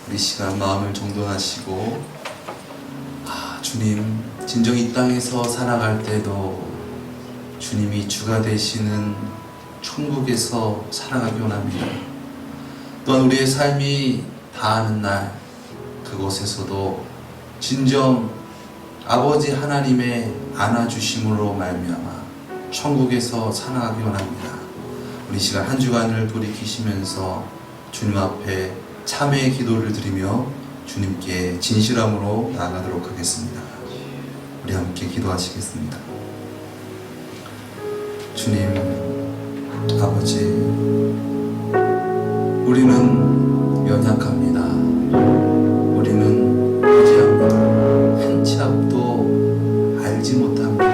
우리 시간 마음을 정돈하시고 주님, 진정 이 땅에서 살아갈 때도 주님이 주가 되시는 천국에서 살아가기 원합니다. 또한 우리의 삶이 다하는 날 그곳에서도 진정 아버지 하나님의 안아주심으로 말미암아 천국에서 살아가기 원합니다. 우리 시간 한 주간을 돌이키시면서 주님 앞에 참회의 기도를 드리며 주님께 진실함으로 나아가도록 하겠습니다. 우리 함께 기도하시겠습니다. 주님 아버지, 우리는 연약합니다. 우리는 무지합니다. 한 치 앞도 알지 못합니다.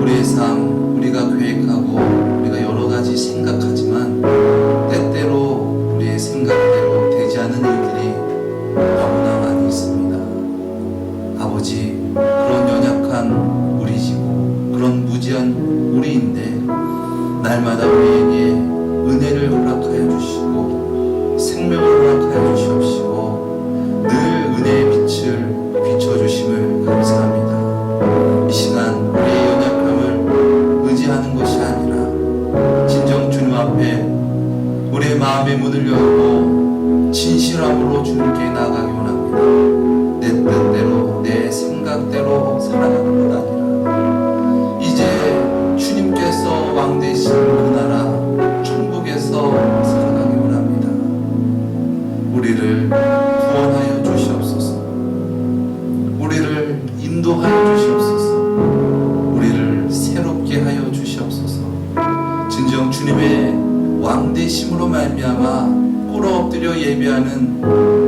우리의 삶, 우리가 계획하고 우리가 여러 가지 생각하지만 때때로 우리의 생각대로 되지 않은 일들이 너무나 많이 있습니다. 아버지, 그런 연약한 우리지고 그런 무지한 우리인데 날마다 우리에게 은혜를 허락하여 주시고 생명을 허락하여 주시옵시고 늘 은혜의 빛을 비춰주심을 감사합니다. 이 시간 우리의 연약함을 의지하는 것이 아니라 진정 주님 앞에 우리의 마음의 문을 열고 진실함으로 주님께 나아가기 원합니다. 내 뜻대로 내 생각대로 살아가는 것 아니라 이제 주님께서 왕 되신 그 나라 천국에서 살아가기 원합니다. 우리를 구원하여 주시옵소서. 우리를 인도하여 주시옵소서. 우리를 새롭게 하여 주시옵소서. 진정 주님의 왕 되심으로 말미암아 꿇어 엎드려 예배하는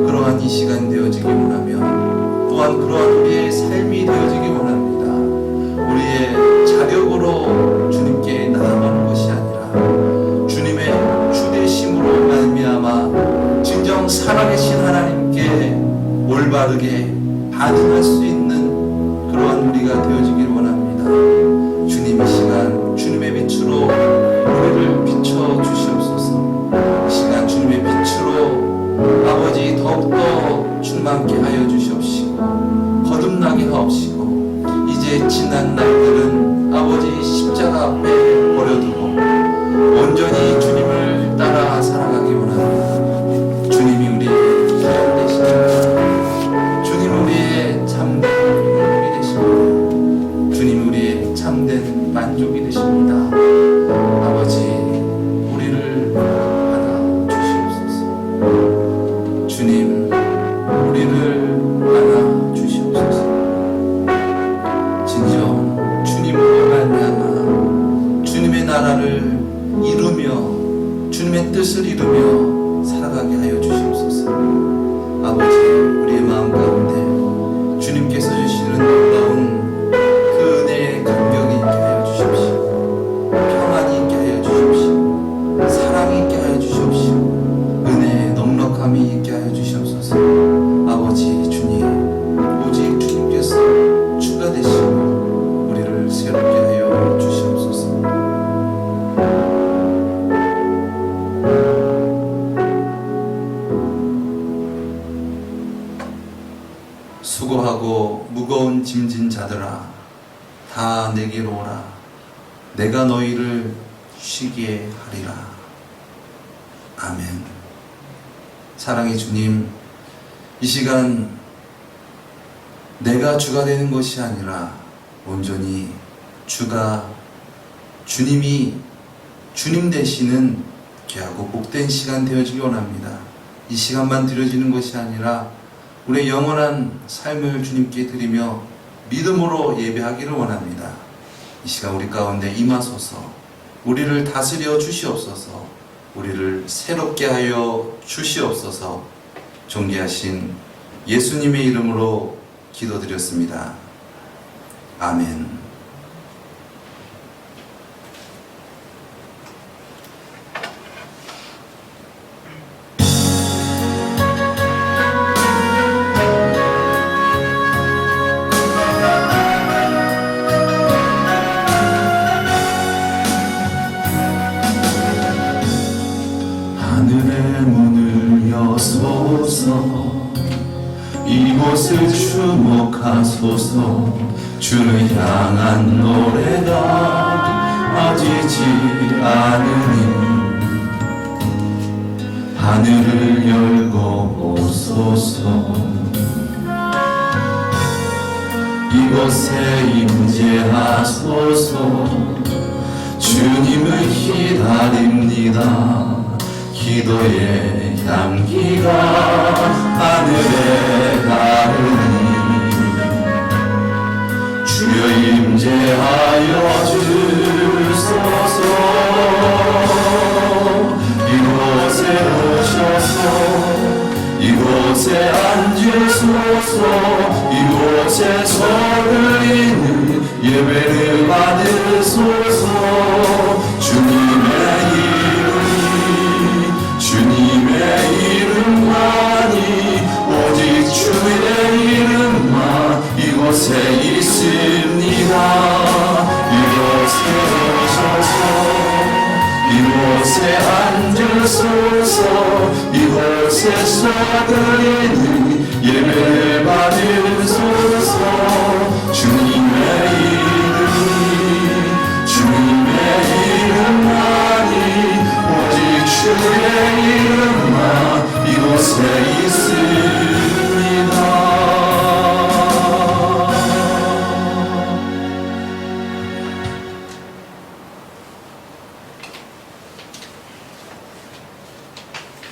그러한 이 시간 되어지기 원하며 또한 그러한 우리의 삶이 되어지기 원합니다. 우리의 자력으로 주님께 나아가는 것이 아니라 주님의 주되심으로 말미암아 진정 살아계신 하나님께 올바르게 반응할 수 있는 그러한 우리가 되어지길 원합니다. 주님 이 시간 주님의 빛으로 우리를 비춰 주시옵소서. 이 시간 주님의 빛으로 아버지 더욱더 충만케 하여 주시옵시고 거듭나게 하옵시고 이제 지난 날들은 아버지 십자가 앞에 버려두고 온전히 주님을 따라 살아가기 원합니다. 주님이 우리의 기름 되십니다. 주님 우리의 참된 행복이 되십니다. 주님 우리의 참된 만족이 되십니다. 아버지 우리를 받아 주시옵소서. 주님 우리를 안아 주시옵소서. 진정 주님으로 말미암아 주님의 나라를 이루며 주님의 뜻을 이루며 살아가게 하여 주시옵소서. 아버지 우리의 마음 가운데 주님께서 주시는 놀라운 그 은혜의 감격이 있게 하여 주십시오. 평안이 있게 하여 주십시오. 사랑이 있게 하여 주십시오. 은혜의 넉넉함이 있게 하여 주시옵소서. 아버지 주님 오직 주님께서 주가 되시고 우리를 새롭게 하여 주시옵소서. 수고하고 무거운 짐진 자들아 다 내게로 오라. 내가 너희를 쉬게 하리라. 아멘. 사랑의 주님, 이 시간 내가 주가 되는 것이 아니라 온전히 주님이 주님 되시는 귀하고 복된 시간 되어지기 원합니다. 이 시간만 드려지는 것이 아니라 우리의 영원한 삶을 주님께 드리며 믿음으로 예배하기를 원합니다. 이 시간 우리 가운데 임하소서. 우리를 다스려 주시옵소서. 우리를 새롭게 하여 주시옵소서. 존귀하신 예수님의 이름으로 기도드렸습니다. 아멘. 하늘의 문을 열 오소서. 이곳을 주목하소서. 주를 향한 노래가 빠지지 않으니 하늘을 열고 오소서. 이곳에 임재하소서. 주님을 기다립니다. 기도의 향기가 하늘에 닿으니 주여 임재하여 주소서. 이곳에 오셔서 이곳에 앉으소서. 이곳에 서드리는 예배를 받으소서. 주님의 이름만이 오직 주의 이름만 이곳에 있습니다. 이곳에 오셔서 이곳에 앉으소서. 이곳에 서드리는 예배를 받으소서. 주님의 이름만이 오직 주의 이름만 이곳에 있습니다.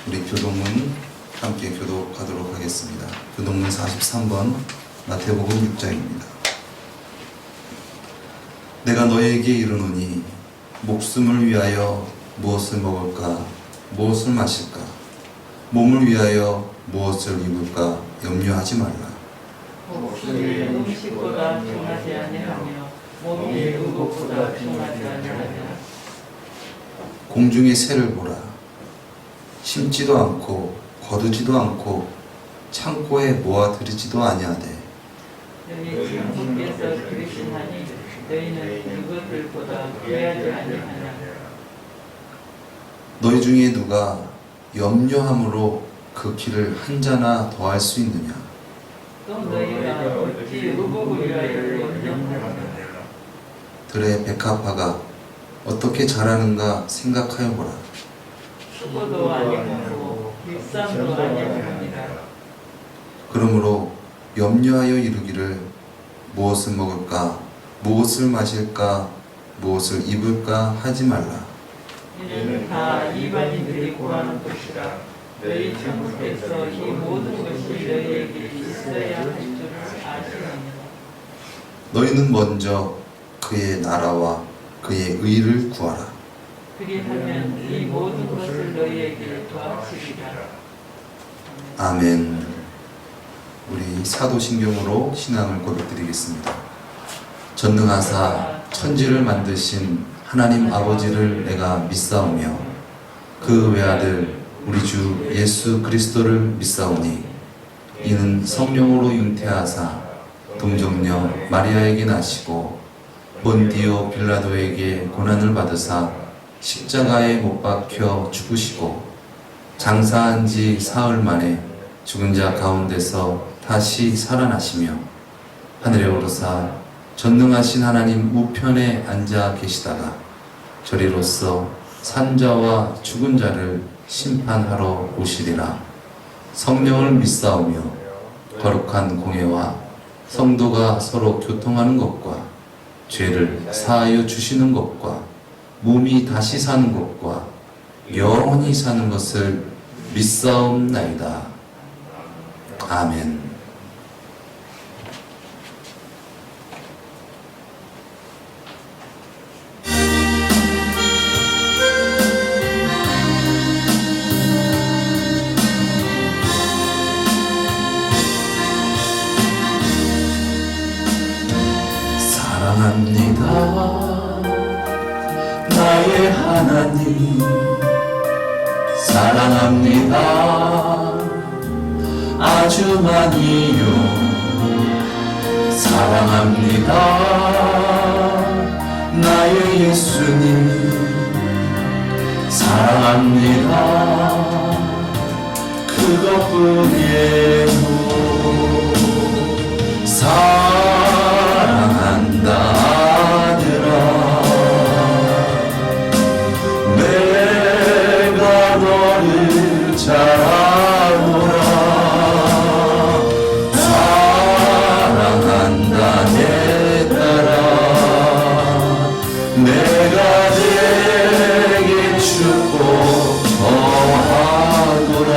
우리 교동문 함께 교독하도록 하겠습니다. 교동문 43번 마태복음 6장입니다. 내가 너에게 이르노니 목숨을 위하여 무엇을 먹을까 무엇을 마실까 몸을 위하여 무엇을 입을까 염려하지 말라. 목숨이 음식보다 중하지 아니하며 몸이 의복보다 중하지 아니하며. 공중의 새를 보라. 심지도 않고 거두지도 않고 창고에 모아들이지도 아니하되 너희 주님께서 그리시나니 너희는 그것들보다 귀하지 아니하냐. 너희 중에 누가 염려함으로 그 길을 한 자나 더할 수 있느냐. 또 너희가 어찌 의복을 위하여 염려하느냐. 들의 백합화가 어떻게 자라는가 생각하여 보라. 수고도 아니하고 일상도 아니하니라. 그러므로 염려하여 이르기를 무엇을 먹을까 무엇을 마실까 무엇을 입을까 하지 말라. 이는 다 이방인들이 구하는 것이라. 너희 천국에서 이 모든 것이 너희에게 있어야 할 줄을 아시느니라. 너희는 먼저 그의 나라와 그의 의를 구하라. 그리하면 이 모든 것을 너희에게 더하시리라. 아멘. 우리 사도신경으로 신앙을 고백드리겠습니다. 전능하사 천지를 만드신 하나님 아버지를 내가 믿사오며 그 외아들 우리 주 예수 그리스도를 믿사오니 이는 성령으로 잉태하사 동정녀 마리아에게 나시고 본디오 빌라도에게 고난을 받으사 십자가에 못 박혀 죽으시고 장사한 지 사흘 만에 죽은 자 가운데서 다시 살아나시며 하늘에 오르사 전능하신 하나님 우편에 앉아 계시다가 저리로서 산자와 죽은 자를 심판하러 오시리라. 성령을 믿사오며 거룩한 공회와 성도가 서로 교통하는 것과 죄를 사하여 주시는 것과 몸이 다시 사는 것과 영원히 사는 것을 믿사옵나이다. 아멘. 사랑합니다 나의 하나님, 사랑합니다 아주 많이요. 사랑합니다 나의 예수님, 사랑합니다 그 그것뿐이고 사랑한다 아들아 내가 너를 잘 알노라 사랑한다 내 딸아 내가 내게 축복 더하노라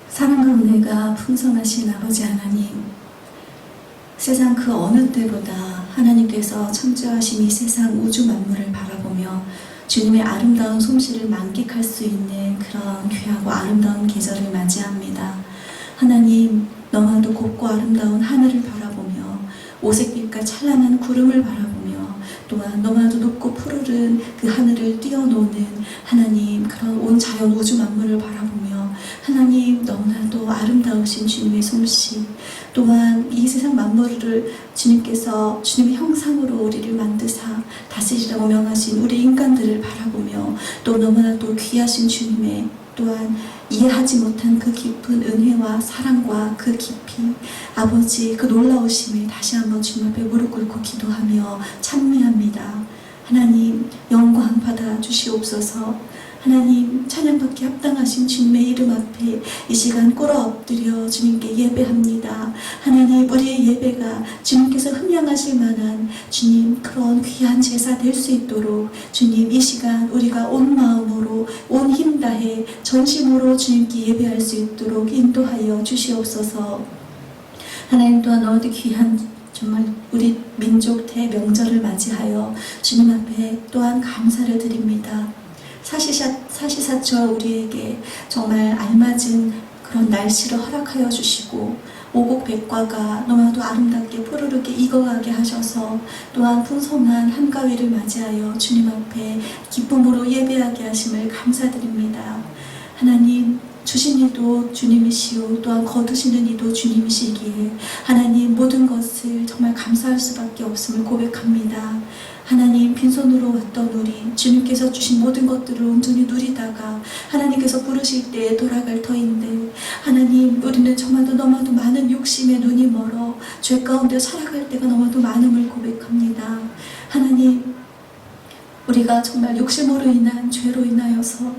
사랑과 은혜가 풍성하신 아버지 하나님, 세상 그 어느 때보다 하나님께서 창조하신 이 세상 우주 만물을 바라보며 주님의 아름다운 솜씨를 만끽할 수 있는 그런 귀하고 아름다운 계절을 맞이합니다. 하나님, 너무나도 곱고 아름다운 하늘을 바라보며 오색빛과 찬란한 구름을 바라보며 또한 너무나도 높고 푸르른 그 하늘을 뛰어노는 하나님, 그런 온 자연 우주 만물을 바라보며 하나님, 너무나도 아름다우신 주님의 솜씨, 또한 이 세상 만물을 주님께서 주님의 형상으로 우리를 만드사 다스리라고 명하신 우리 인간들을 바라보며 또 너무나도 귀하신 주님의 또한 이해하지 못한 그 깊은 은혜와 사랑과 그 깊이 아버지 그 놀라우심에 다시 한번 주님 앞에 무릎 꿇고 기도하며 찬미합니다. 하나님, 영광 받아 주시옵소서. 하나님, 찬양받기 합당하신 주님의 이름 앞에 이 시간 꿇어 엎드려 주님께 예배합니다. 하나님, 우리의 예배가 주님께서 흠양하실 만한 주님 그런 귀한 제사 될 수 있도록 주님, 이 시간 우리가 온 마음으로 온 힘 다해 전심으로 주님께 예배할 수 있도록 인도하여 주시옵소서. 하나님, 또한 어디 귀한 정말 우리 민족 대명절을 맞이하여 주님 앞에 또한 감사를 드립니다. 사시사철 우리에게 정말 알맞은 그런 날씨를 허락하여 주시고 오곡백과가 너무나도 아름답게 푸르르게 익어가게 하셔서 또한 풍성한 한가위를 맞이하여 주님 앞에 기쁨으로 예배하게 하심을 감사드립니다. 하나님, 주신 이도 주님이시오 또한 거두시는 이도 주님이시기에 하나님, 모든 것을 정말 감사할 수밖에 없음을 고백합니다. 하나님, 빈손으로 왔던 우리 주님께서 주신 모든 것들을 온전히 누리다가 하나님께서 부르실 때에 돌아갈 터인데 하나님, 우리는 정말도 너무나도 많은 욕심에 눈이 멀어 죄 가운데 살아갈 때가 너무나도 많음을 고백합니다. 하나님, 우리가 정말 욕심으로 인한 죄로 인하여서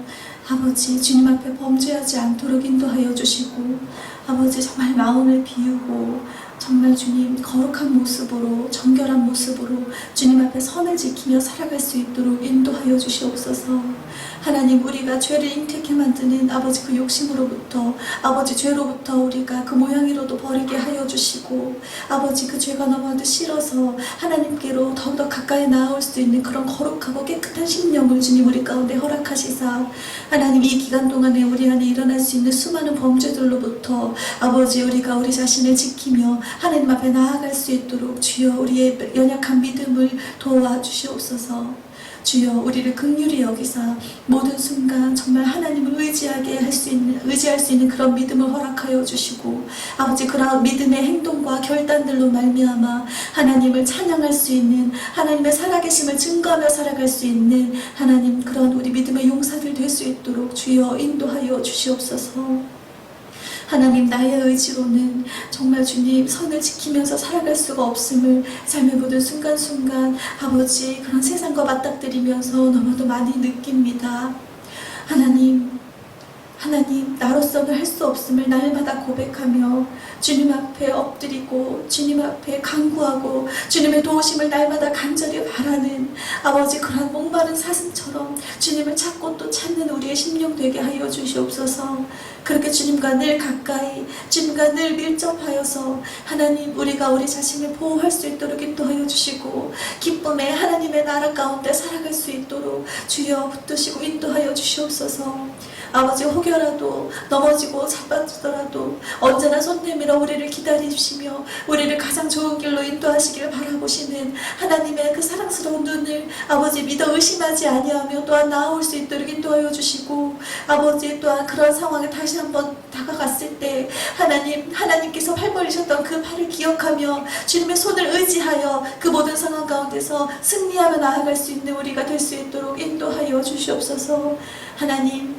아버지 주님 앞에 범죄하지 않도록 인도하여 주시고 아버지 정말 마음을 비우고 정말 주님 거룩한 모습으로 정결한 모습으로 주님 앞에 선을 지키며 살아갈 수 있도록 인도하여 주시옵소서. 하나님, 우리가 죄를 잉태케 만드는 아버지 그 욕심으로부터 아버지 죄로부터 우리가 그 모양이로도 버리게 하여 주시고 아버지 그 죄가 너무나도 싫어서 하나님께로 더욱더 가까이 나아올 수 있는 그런 거룩하고 깨끗한 심령을 주님 우리 가운데 허락하시사 하나님, 이 기간 동안에 우리 안에 일어날 수 있는 수많은 범죄들로부터 아버지 우리가 우리 자신을 지키며 하나님 앞에 나아갈 수 있도록 주여 우리의 연약한 믿음을 도와주시옵소서. 주여, 우리를 긍휼히 여기사 모든 순간 정말 하나님을 의지할 수 있는 그런 믿음을 허락하여 주시고 아버지 그런 믿음의 행동과 결단들로 말미암아 하나님을 찬양할 수 있는 하나님의 살아계심을 증거하며 살아갈 수 있는 하나님 그런 우리 믿음의 용사들 될 수 있도록 주여 인도하여 주시옵소서. 하나님, 나의 의지로는 정말 주님 선을 지키면서 살아갈 수가 없음을 삶의 모든 순간순간 아버지 그런 세상과 맞닥뜨리면서 너무도 많이 느낍니다. 하나님, 나로서는 할 수 없음을 날마다 고백하며 주님 앞에 엎드리고 주님 앞에 간구하고 주님의 도우심을 날마다 간절히 바라는 아버지 그러한 목마른 사슴처럼 주님을 찾고 또 찾는 우리의 심령 되게 하여 주시옵소서. 그렇게 주님과 늘 가까이 주님과 늘 밀접하여서 하나님 우리가 우리 자신을 보호할 수 있도록 인도하여 주시고 기쁨의 하나님의 나라 가운데 살아갈 수 있도록 주여 붙드시고 인도하여 주시옵소서. 아버지 혹여라도 넘어지고 자빠지더라도 언제나 손 내밀어 우리를 기다리시며 우리를 가장 좋은 길로 인도하시기를 바라보시는 하나님의 그 사랑스러운 눈을 아버지 믿어 의심하지 아니하며 또한 나아올 수 있도록 인도하여 주시고, 아버지 또한 그런 상황에 다시 한번 다가갔을 때 하나님께서 팔 벌리셨던 그 팔을 기억하며 주님의 손을 의지하여 그 모든 상황 가운데서 승리하며 나아갈 수 있는 우리가 될 수 있도록 인도하여 주시옵소서. 하나님,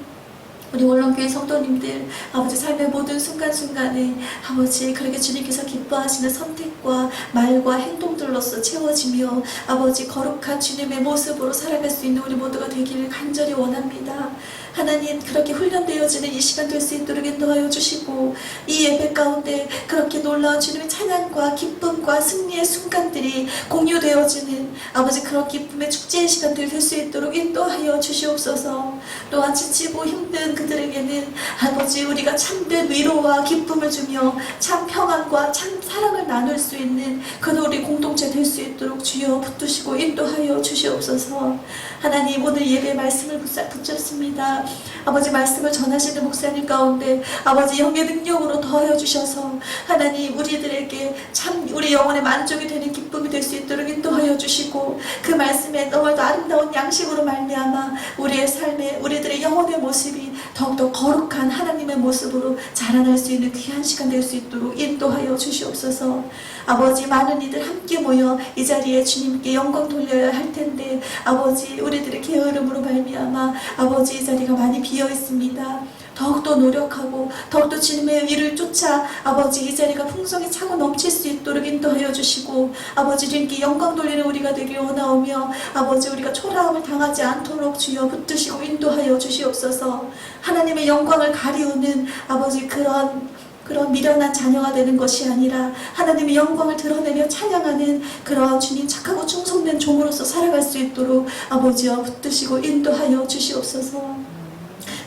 우리 원룸교회 성도님들 아버지 삶의 모든 순간순간에 아버지 그렇게 주님께서 기뻐하시는 선택과 말과 행동들로서 채워지며 아버지 거룩한 주님의 모습으로 살아갈 수 있는 우리 모두가 되기를 간절히 원합니다. 하나님, 그렇게 훈련되어지는 이 시간 될 수 있도록 인도하여 주시고, 이 예배 가운데 그렇게 놀라운 주님의 찬양과 기쁨과 승리의 순간들이 공유되어지는 아버지 그런 기쁨의 축제의 시간들 될 수 있도록 인도하여 주시옵소서. 또한 지치고 힘든 그들에게는 아버지 우리가 참된 위로와 기쁨을 주며 참 평안과 참 사랑을 나눌 수 있는 그런 우리 공동체 될 수 있도록 주여 붙드시고 인도하여 주시옵소서. 하나님, 오늘 예배 말씀을 붙잡습니다. 아버지 말씀을 전하시는 목사님 가운데 아버지 영의 능력으로 더하여 주셔서 하나님 우리들에게 참 우리 영혼의 만족이 되는 기쁨이 될 수 있도록 인도하여 주시고, 그 말씀에 너무도 아름다운 양식으로 말미암아 우리의 삶에 우리들의 영혼의 모습이 더욱더 거룩한 하나님의 모습으로 자라날 수 있는 귀한 시간 될 수 있도록 인도하여 주시옵소서. 아버지, 많은 이들 함께 모여 이 자리에 주님께 영광 돌려야 할 텐데 아버지 우리들의 게으름으로 말미암아 아버지 이 자리가 많이 비어 있습니다. 더욱더 노력하고 더욱더 주님의 위를 쫓아 아버지 이 자리가 풍성히 차고 넘칠 수 있도록 인도하여 주시고, 아버지 주님께 영광 돌리는 우리가 되길 원하오며 아버지 우리가 초라함을 당하지 않도록 주여 붙드시고 인도하여 주시옵소서. 하나님의 영광을 가리우는 아버지 그런 미련한 자녀가 되는 것이 아니라 하나님의 영광을 드러내며 찬양하는 그러한 주님 착하고 충성된 종으로서 살아갈 수 있도록 아버지여 붙드시고 인도하여 주시옵소서.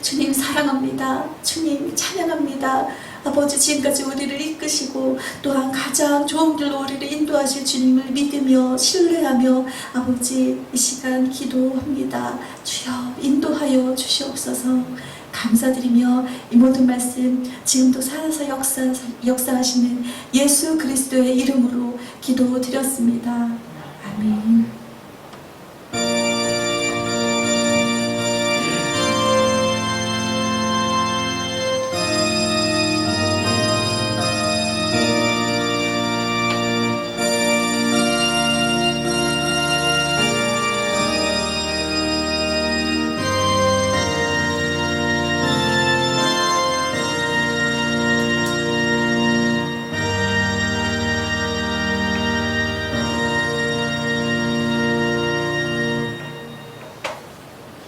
주님 사랑합니다. 주님 찬양합니다. 아버지, 지금까지 우리를 이끄시고 또한 가장 좋은 길로 우리를 인도하실 주님을 믿으며 신뢰하며 아버지 이 시간 기도합니다. 주여 인도하여 주시옵소서. 감사드리며 이 모든 말씀 지금도 살아서 역사하시는 예수 그리스도의 이름으로 기도드렸습니다. 아멘.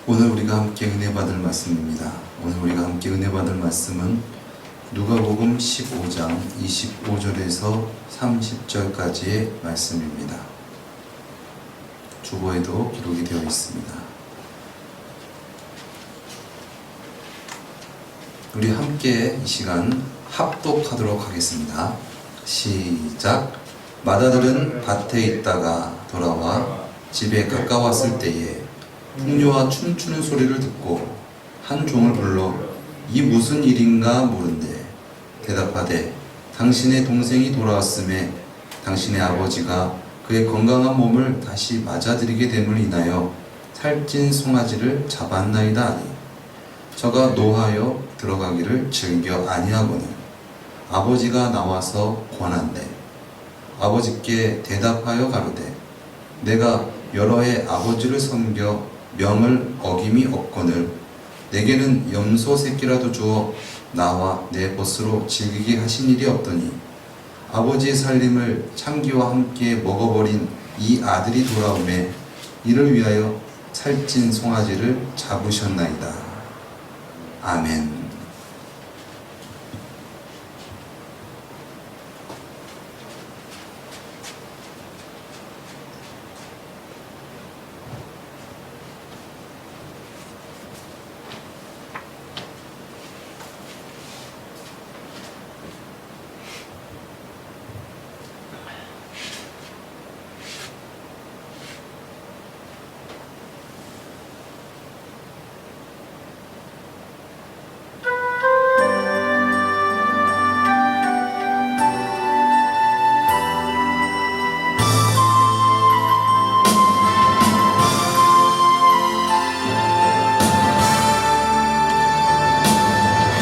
오늘 우리가 함께 은혜 받을 말씀입니다. 오늘 우리가 함께 은혜 받을 말씀은 누가복음 15장 25절에서 30절까지의 말씀입니다. 주보에도 기록이 되어 있습니다. 우리 함께 이 시간 합독하도록 하겠습니다. 시작. 마다들은 밭에 있다가 돌아와 집에 가까웠을 때에 풍류와 춤추는 소리를 듣고 한 종을 불러 이 무슨 일인가 물은데 대답하되 당신의 동생이 돌아왔음에 당신의 아버지가 그의 건강한 몸을 다시 맞아들이게 됨을 인하여 살찐 송아지를 잡았나이다 하니 저가 노하여 들어가기를 즐겨 아니하거늘 아버지가 나와서 권한대 아버지께 대답하여 가로되 내가 여러 해 아버지를 섬겨 명을 어김이 없거늘 내게는 염소 새끼라도 주어 나와 내 벗으로 즐기게 하신 일이 없더니 아버지의 살림을 참기와 함께 먹어버린 이 아들이 돌아오매 이를 위하여 살찐 송아지를 잡으셨나이다. 아멘.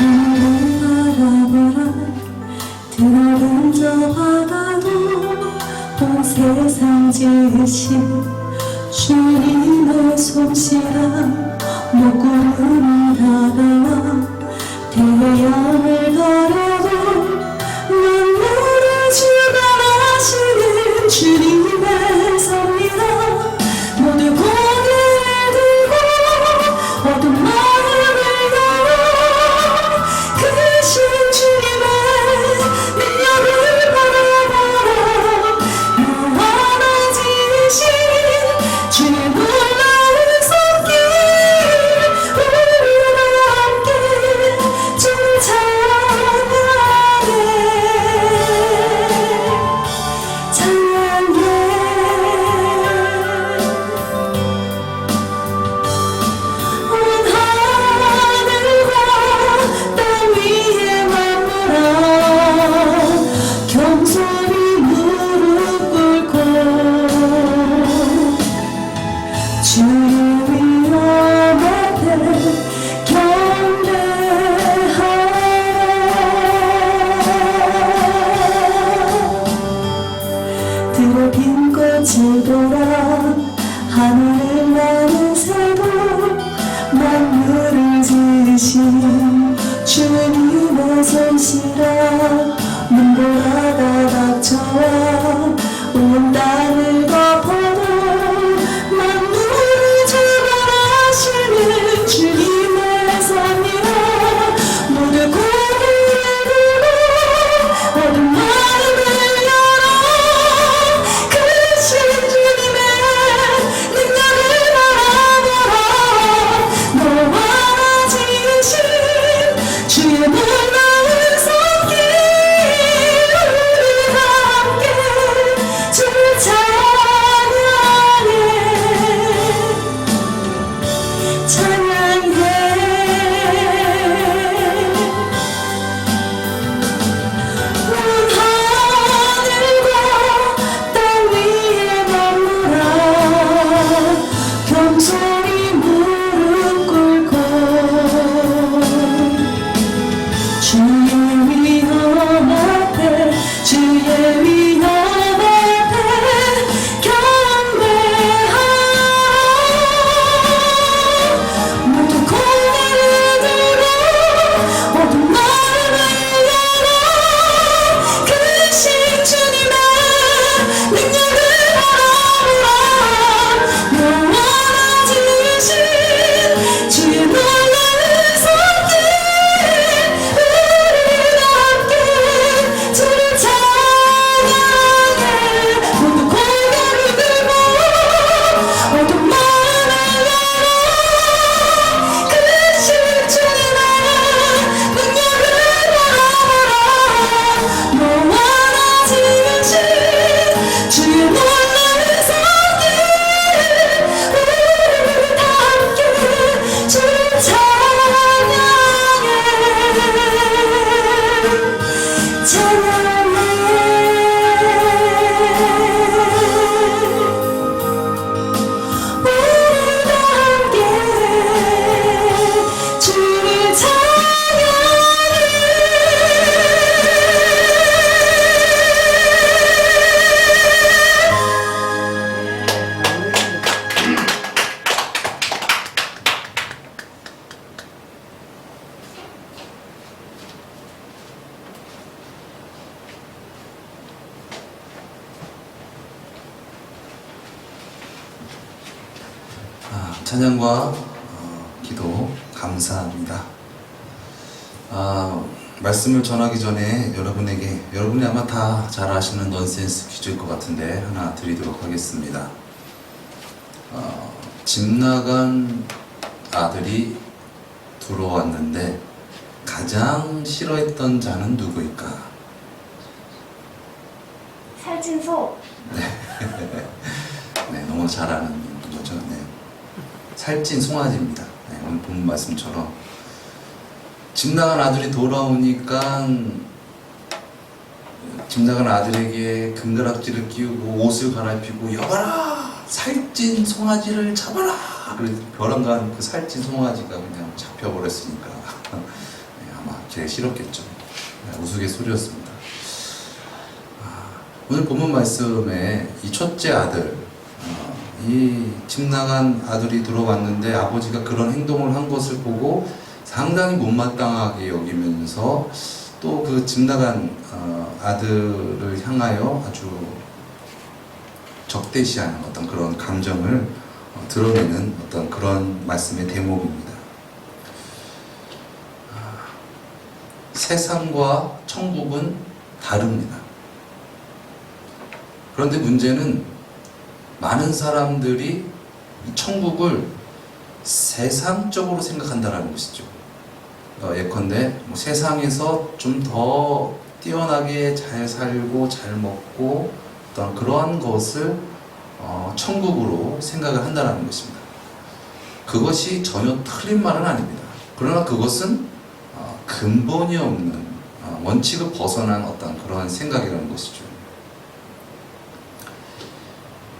하늘을 바라봐라 드넓은 저 바다도 온 세상 지으신 주님의 솜씨라 목구름이 다가와 태양을 가려도 만물을 주관하시는 주님의 섭니다. 모두 고개를 들고 어둠 마음을 열어 크신 주님의 능력을 바라보라. 영원한 지신 주의 놀라운 손길 우리와 함께 주를 찬양해 찬양해. 온 하늘과 땅 위에 만물아 경솔히 무릎 꿇고 주의 위엄 앞에 경배하라. 드럽힌 꽃을 보라 하늘을 나는 새도 만물을 지으신 주님의 솜씨라. 눈보라가 닥쳐와 온 땅을 덮어도 만물을 주관하시는 주님의 섭니다. 모두 고개를 들고 어둠 마음을 열어 크신 주님의 능력을 바라보라. 너와 지으신 주의 놀라운 손길 우리가 함께 주를 찬양해 찬양해. 온 하늘과 땅 위에 만물아 경솔히 무릎 꿇고 주의 위엄 앞에 주의 위엄 앞에 경배하라. 모두 고개를 들고 어둠 마음을 열어 크신 주님의 능력을 바라보라. 영원한 지으신 주의 놀라운 손길 우리가 함께 주를 찬양해. 모두 고개를 들고 어둠 마음을 열어 크신 주님의 능력을 바라보라. 영원한 지으신 주의 놀라운 손길 우리가 함께 주를 찬양해 찬양해. 우리가 함께 주를 찬양해. 찬양과 기도 감사합니다. 말씀을 전하기 전에 여러분이 아마 다 잘 아시는 넌센스 퀴즈일 것 같은데 하나 드리도록 하겠습니다. 집 나간 아들이 들어왔는데 가장 싫어했던 자는 누구일까? 살찐 소. 네, 너무 잘 아는 거죠. 네. 살찐 송아지입니다. 네, 오늘 본 말씀처럼 집 나간 아들이 돌아오니까 집 나간 아들에게 금가락지를 끼우고 옷을 갈아입히고 여봐라 살찐 송아지를 잡아라. 그래서 벼랑간 그 살찐 송아지가 그냥 잡혀버렸으니까 네, 아마 제일 싫었겠죠. 우스갯소리였습니다. 오늘 본문 말씀에 이 첫째 아들, 이 집 나간 아들이 들어왔는데 아버지가 그런 행동을 한 것을 보고 상당히 못마땅하게 여기면서 또 그 집 나간 아들을 향하여 아주 적대시하는 어떤 그런 감정을 드러내는 어떤 그런 말씀의 대목입니다. 세상과 천국은 다릅니다. 그런데 문제는 많은 사람들이 이 천국을 세상적으로 생각한다는 것이죠. 예컨대 세상에서 좀 더 뛰어나게 잘 살고 잘 먹고 어떤 그러한 것을 천국으로 생각을 한다는 것입니다. 그것이 전혀 틀린 말은 아닙니다. 그러나 그것은 근본이 없는 원칙을 벗어난 어떤 그러한 생각이라는 것이죠.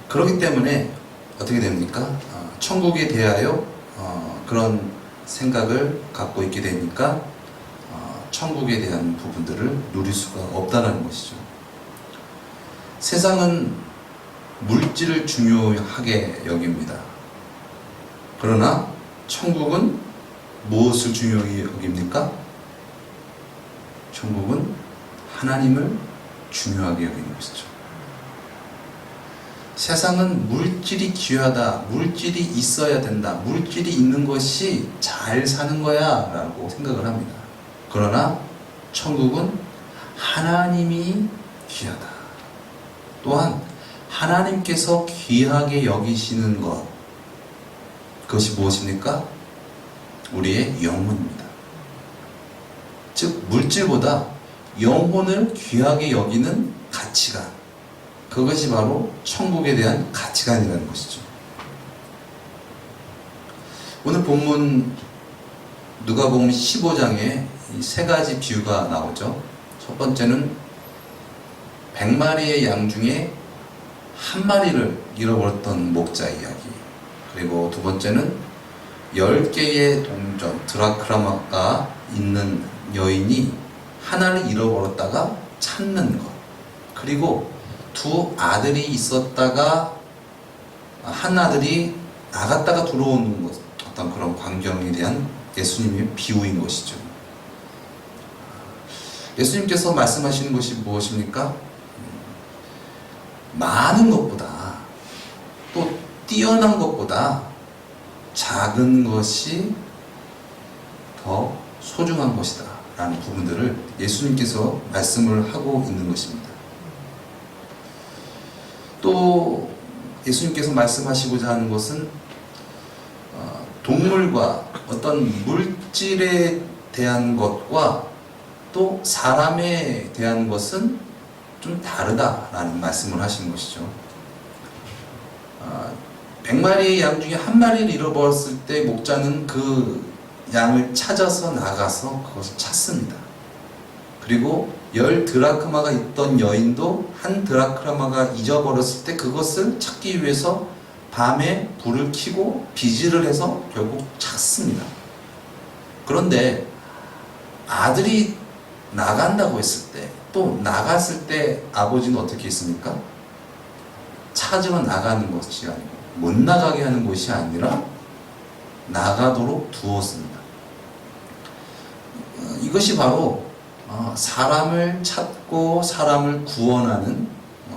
그렇기 때문에 어떻게 됩니까? 천국에 대하여 그런 생각을 갖고 있게 되니까 천국에 대한 부분들을 누릴 수가 없다는 것이죠. 세상은 물질을 중요하게 여깁니다. 그러나 천국은 무엇을 중요하게 여깁니까? 천국은 하나님을 중요하게 여기는 것이죠. 세상은 물질이 귀하다, 물질이 있어야 된다, 물질이 있는 것이 잘 사는 거야 라고 생각을 합니다. 그러나 천국은 하나님이 귀하다. 또한 하나님께서 귀하게 여기시는 것, 그것이 무엇입니까? 우리의 영혼입니다. 즉 물질보다 영혼을 귀하게 여기는 가치관, 그것이 바로 천국에 대한 가치관이라는 것이죠. 오늘 본문 누가복음 15장에 이 세 가지 비유가 나오죠. 첫 번째는 100마리의 양 중에 한 마리를 잃어버렸던 목자 이야기. 그리고 두 번째는 10개의 동전, 드라크라마가 있는 여인이 하나를 잃어버렸다가 찾는 것. 그리고 두 아들이 있었다가 한 아들이 나갔다가 들어오는 것, 어떤 그런 광경에 대한 예수님의 비유인 것이죠. 예수님께서 말씀하시는 것이 무엇입니까? 많은 것보다 또 뛰어난 것보다 작은 것이 더 소중한 것이다 라는 부분들을 예수님께서 말씀을 하고 있는 것입니다. 또 예수님께서 말씀하시고자 하는 것은 동물과 어떤 물질에 대한 것과 또 사람에 대한 것은 좀 다르다라는 말씀을 하시는 것이죠. 100마리의 양 중에 한 마리를 잃어버렸을 때 목자는 그 양을 찾아서 나가서 그것을 찾습니다. 그리고 10 드라크마가 있던 여인도 한 드라크마가 잊어버렸을 때 그것을 찾기 위해서 밤에 불을 켜고 비질을 해서 결국 찾습니다. 그런데 아들이 나간다고 했을 때, 또 나갔을 때 아버지는 어떻게 했습니까? 찾으러 나가는 것이 아니고 못 나가게 하는 것이 아니라 나가도록 두었습니다. 이것이 바로 사람을 찾고 사람을 구원하는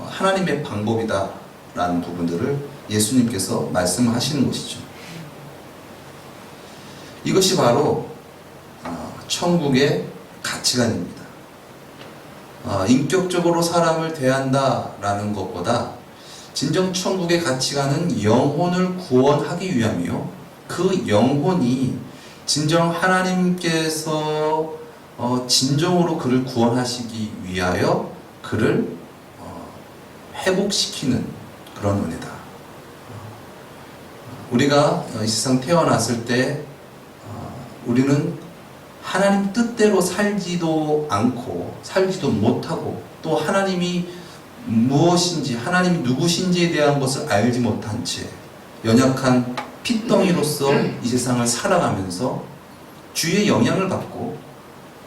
하나님의 방법이다라는 부분들을 예수님께서 말씀하시는 것이죠. 이것이 바로 천국의 가치관입니다. 인격적으로 사람을 대한다라는 것보다 진정 천국의 가치관은 영혼을 구원하기 위함이요, 그 영혼이 진정 하나님께서 진정으로 그를 구원하시기 위하여 그를 회복시키는 그런 은혜다. 우리가 이 세상 태어났을 때 우리는 하나님 뜻대로 살지도 않고 살지도 못하고 또 하나님이 무엇인지, 하나님이 누구신지에 대한 것을 알지 못한 채 연약한 핏덩이로서 이 세상을 살아가면서 주의 영향을 받고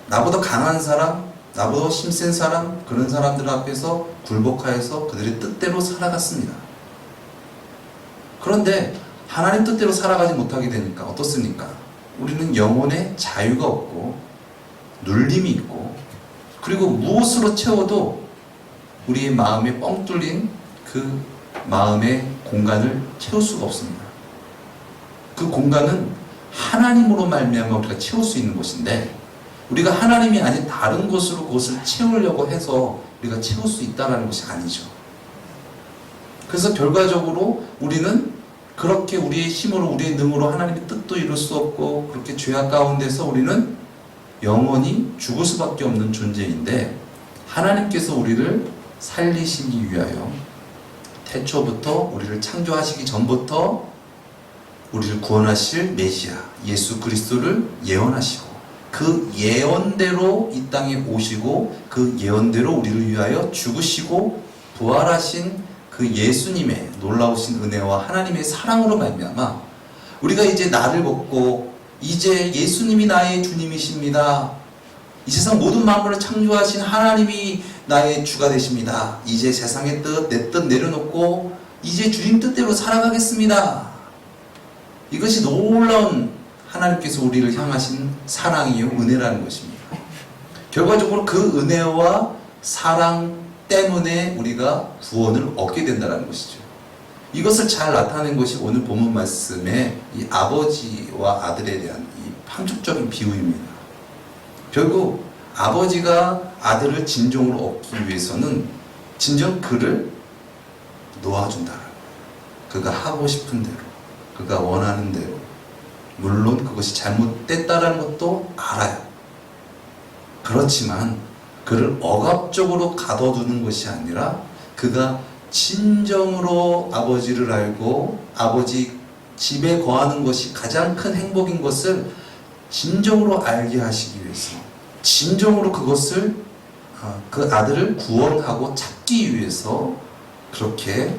나보다 강한 사람, 나보다 힘센 사람, 그런 사람들 앞에서 굴복하여서 그들의 뜻대로 살아갔습니다. 그런데 하나님 뜻대로 살아가지 못하게 되니까 어떻습니까? 우리는 영혼에 자유가 없고 눌림이 있고, 그리고 무엇으로 채워도 우리의 마음에 뻥 뚫린 그 마음의 공간을 채울 수가 없습니다. 그 공간은 하나님으로 말미암아 우리가 채울 수 있는 것인데, 우리가 하나님이 아닌 다른 것으로 그것을 채우려고 해서 우리가 채울 수 있다는 것이 아니죠. 그래서 결과적으로 우리는 그렇게 우리의 힘으로, 우리의 능으로 하나님의 뜻도 이룰 수 없고, 그렇게 죄악 가운데서 우리는 영원히 죽을 수밖에 없는 존재인데, 하나님께서 우리를 살리시기 위하여 태초부터, 우리를 창조하시기 전부터 우리를 구원하실 메시아 예수 그리스도를 예언하시고, 그 예언대로 이 땅에 오시고, 그 예언대로 우리를 위하여 죽으시고 부활하신 그 예수님의 놀라우신 은혜와 하나님의 사랑으로 말미암아 우리가 이제 나를 벗고 이제 예수님이 나의 주님이십니다. 이 세상 모든 만물을 창조하신 하나님이 나의 주가 되십니다. 이제 세상의 뜻, 내 뜻 내려놓고 이제 주님 뜻대로 살아가겠습니다. 이것이 놀라운 하나님께서 우리를 향하신 사랑이요 은혜라는 것입니다. 결과적으로 그 은혜와 사랑 때문에 우리가 구원을 얻게 된다는 것이죠. 이것을 잘 나타낸 것이 오늘 본문 말씀의 이 아버지와 아들에 대한 이 함축적인 비유입니다. 결국 아버지가 아들을 진정으로 얻기 위해서는 진정 그를 놓아준다는 거예요. 그가 하고 싶은 대로, 그가 원하는 대로, 물론 그것이 잘못됐다는 것도 알아요. 그렇지만 그를 억압적으로 가둬두는 것이 아니라, 그가 진정으로 아버지를 알고 아버지 집에 거하는 것이 가장 큰 행복인 것을 진정으로 알게 하시기 위해서, 진정으로 그것을 그 아들을 구원하고 찾기 위해서 그렇게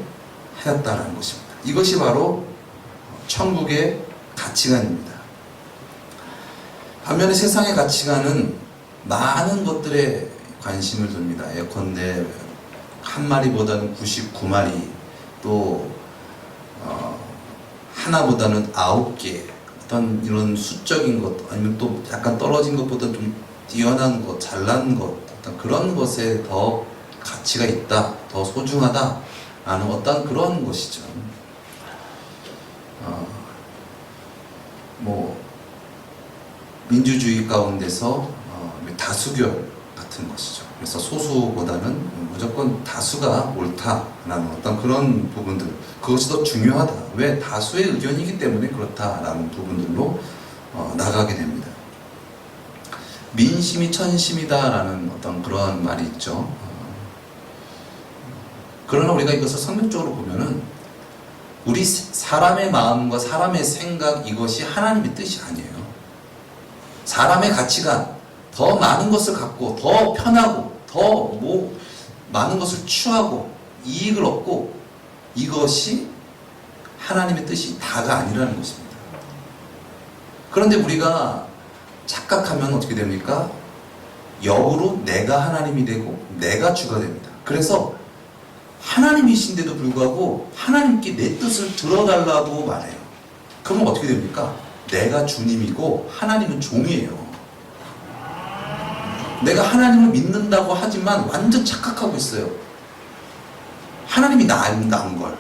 하였다는 것입니다. 이것이 바로 천국의 가치관입니다. 반면에 세상의 가치관은 많은 것들에 관심을 둡니다. 예컨대 한 마리보다는 99마리, 또 하나보다는 9개, 어떤 이런 수적인 것, 아니면 또 약간 떨어진 것보다 좀 뛰어난 것, 잘난 것, 어떤 그런 것에 더 가치가 있다, 더 소중하다 라는 어떤 그런 것이죠. 민주주의 가운데서 다수결 같은 것이죠. 그래서 소수보다는 무조건 다수가 옳다라는 어떤 그런 부분들, 그것이 더 중요하다. 왜? 다수의 의견이기 때문에 그렇다라는 부분들로 나가게 됩니다. 민심이 천심이다라는 어떤 그런 말이 있죠. 그러나 우리가 이것을 성경적으로 보면은 우리 사람의 마음과 사람의 생각, 이것이 하나님의 뜻이 아니에요. 사람의 가치관, 더 많은 것을 갖고 더 편하고 더 많은 것을 취하고 이익을 얻고, 이것이 하나님의 뜻이 다가 아니라는 것입니다. 그런데 우리가 착각하면 어떻게 됩니까? 역으로 내가 하나님이 되고 내가 주가 됩니다. 그래서 하나님이신데도 불구하고 하나님께 내 뜻을 들어달라고 말해요. 그러면 어떻게 됩니까? 내가 주님이고 하나님은 종이에요. 내가 하나님을 믿는다고 하지만 완전 착각하고 있어요. 하나님이 나은 걸.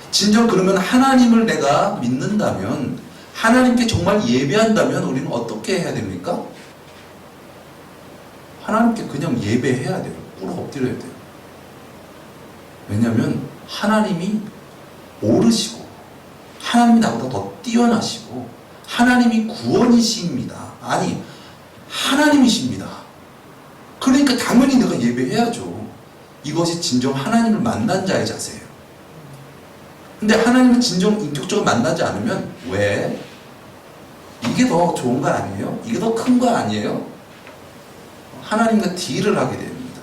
진정 그러면 하나님을 내가 믿는다면, 하나님께 정말 예배한다면 우리는 어떻게 해야 됩니까? 하나님께 그냥 예배해야 돼요. 꿇어 엎드려야 돼요. 왜냐하면 하나님이 오르시고, 하나님이 나보다 더 뛰어나시고, 하나님이 구원이십니다. 아니, 하나님이십니다. 그러니까 당연히 내가 예배해야죠. 이것이 진정 하나님을 만난 자의 자세예요. 근데 하나님을 진정 인격적으로 만나지 않으면, 왜? 이게 더 좋은 거 아니에요? 이게 더 큰 거 아니에요? 하나님과 딜을 하게 됩니다.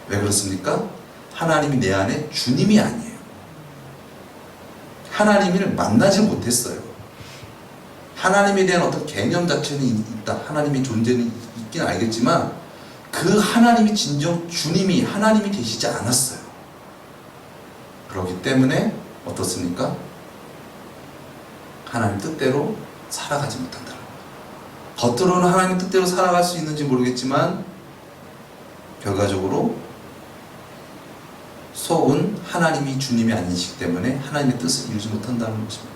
왜 그렇습니까? 하나님이 내 안에 주님이 아니에요. 하나님을 만나지 못했어요. 하나님에 대한 어떤 개념 자체는 있다. 하나님의 존재는 있긴 알겠지만 그 하나님이 진정 주님이 하나님이 되시지 않았어요. 그렇기 때문에 어떻습니까? 하나님 뜻대로 살아가지 못한다. 겉으로는 하나님 뜻대로 살아갈 수 있는지 모르겠지만 결과적으로 속은 하나님이 주님이 아니시기 때문에 하나님의 뜻을 이루지 못한다는 것입니다.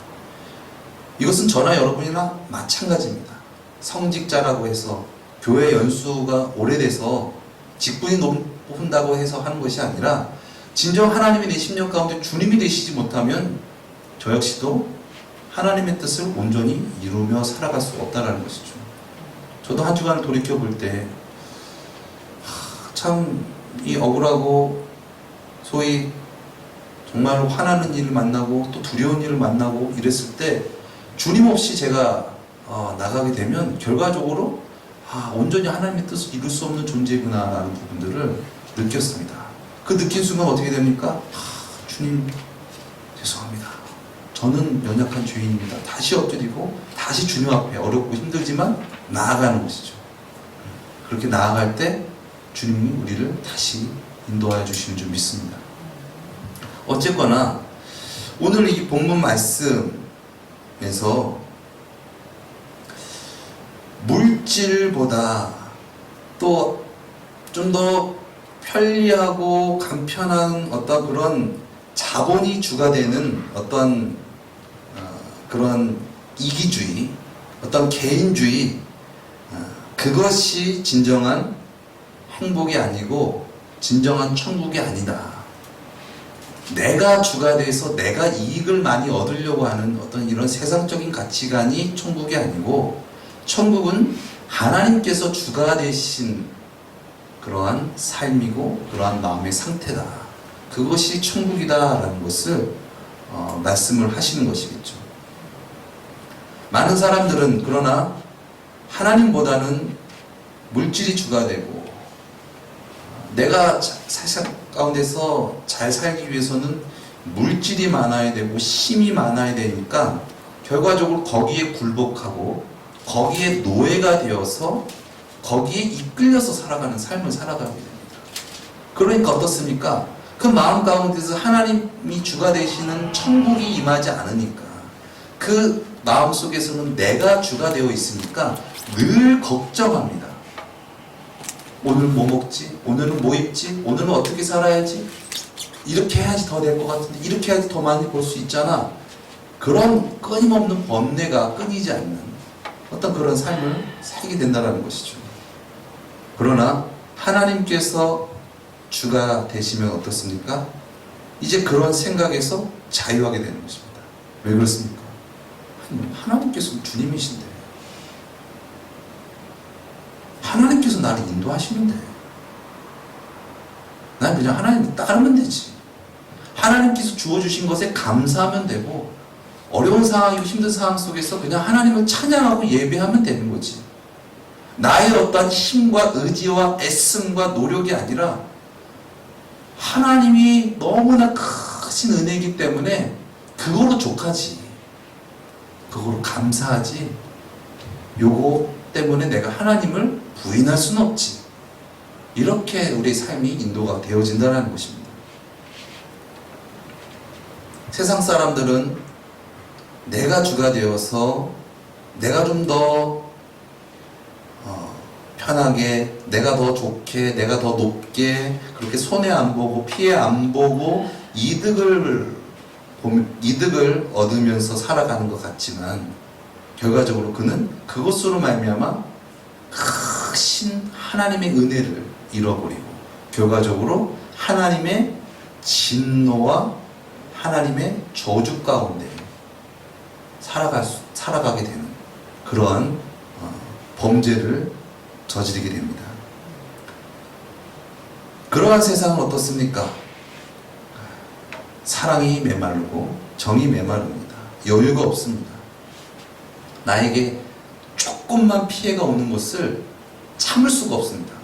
이것은 저나 여러분이나 마찬가지입니다. 성직자라고 해서 교회 연수가 오래돼서 직분이 높은다고 해서 하는 것이 아니라 진정 하나님이 내 심령 가운데 주님이 되시지 못하면 저 역시도 하나님의 뜻을 온전히 이루며 살아갈 수 없다는 것이죠. 저도 한 주간을 돌이켜볼 때 참 이 억울하고 소위 정말로 화나는 일을 만나고 또 두려운 일을 만나고 이랬을 때 주님 없이 제가 나가게 되면 결과적으로 온전히 하나님의 뜻을 이룰 수 없는 존재구나 라는 부분들을 느꼈습니다. 그 느낀 순간 어떻게 됩니까? 주님 죄송합니다. 저는 연약한 죄인입니다. 다시 엎드리고 다시 주님 앞에 어렵고 힘들지만 나아가는 것이죠. 그렇게 나아갈 때 주님이 우리를 다시 인도하여 주시는 줄 믿습니다. 어쨌거나 오늘 이 본문 말씀에서 물질보다 또 좀 더 편리하고 간편한 어떤 그런 자본이 주가 되는 어떤 그런 이기주의, 어떤 개인주의, 그것이 진정한 행복이 아니고 진정한 천국이 아니다. 내가 주가 돼서 내가 이익을 많이 얻으려고 하는 어떤 이런 세상적인 가치관이 천국이 아니고 천국은 하나님께서 주가 되신 그러한 삶이고 그러한 마음의 상태다. 그것이 천국이다라는 것을 말씀을 하시는 것이겠죠. 많은 사람들은 그러나 하나님보다는 물질이 주가 되고 내가 세상 가운데서 잘 살기 위해서는 물질이 많아야 되고 힘이 많아야 되니까 결과적으로 거기에 굴복하고 거기에 노예가 되어서 거기에 이끌려서 살아가는 삶을 살아가게 됩니다. 그러니까 어떻습니까? 그 마음 가운데서 하나님이 주가 되시는 천국이 임하지 않으니까 그 마음 속에서는 내가 주가 되어 있으니까 늘 걱정합니다. 오늘 뭐 먹지? 오늘은 뭐 입지? 오늘은 어떻게 살아야지? 이렇게 해야지 더 될 것 같은데 이렇게 해야지 더 많이 벌 수 있잖아. 그런 끊임없는 번뇌가 끊이지 않는 어떤 그런 삶을 살게 된다는 것이죠. 그러나 하나님께서 주가 되시면 어떻습니까? 이제 그런 생각에서 자유하게 되는 것입니다. 왜 그렇습니까? 하나님께서 주님이신데 하나님께서 나를 인도하시는데 난 그냥 하나님을 따르면 되지. 하나님께서 주어주신 것에 감사하면 되고 어려운 상황이고 힘든 상황 속에서 그냥 하나님을 찬양하고 예배하면 되는 거지. 나의 어떤 힘과 의지와 애씀과 노력이 아니라 하나님이 너무나 크신 은혜이기 때문에 그거로 족하지. 그거로 감사하지. 요거 때문에 내가 하나님을 부인할 수는 없지. 이렇게 우리의 삶이 인도가 되어진다는 것입니다. 세상 사람들은 내가 주가 되어서 내가 좀 더 편하게, 내가 더 좋게, 내가 더 높게 그렇게 손해 안 보고 피해 안 보고 이득을 얻으면서 살아가는 것 같지만 결과적으로 그는 그것으로 말미암아 크신 하나님의 은혜를 잃어버리고 결과적으로 하나님의 진노와 하나님의 저주 가운데 살아가게 되는 그러한 범죄를 저지르게 됩니다. 그러한 세상은 어떻습니까? 사랑이 메마르고 정이 메마릅니다. 여유가 없습니다. 나에게 조금만 피해가 오는 것을 참을 수가 없습니다.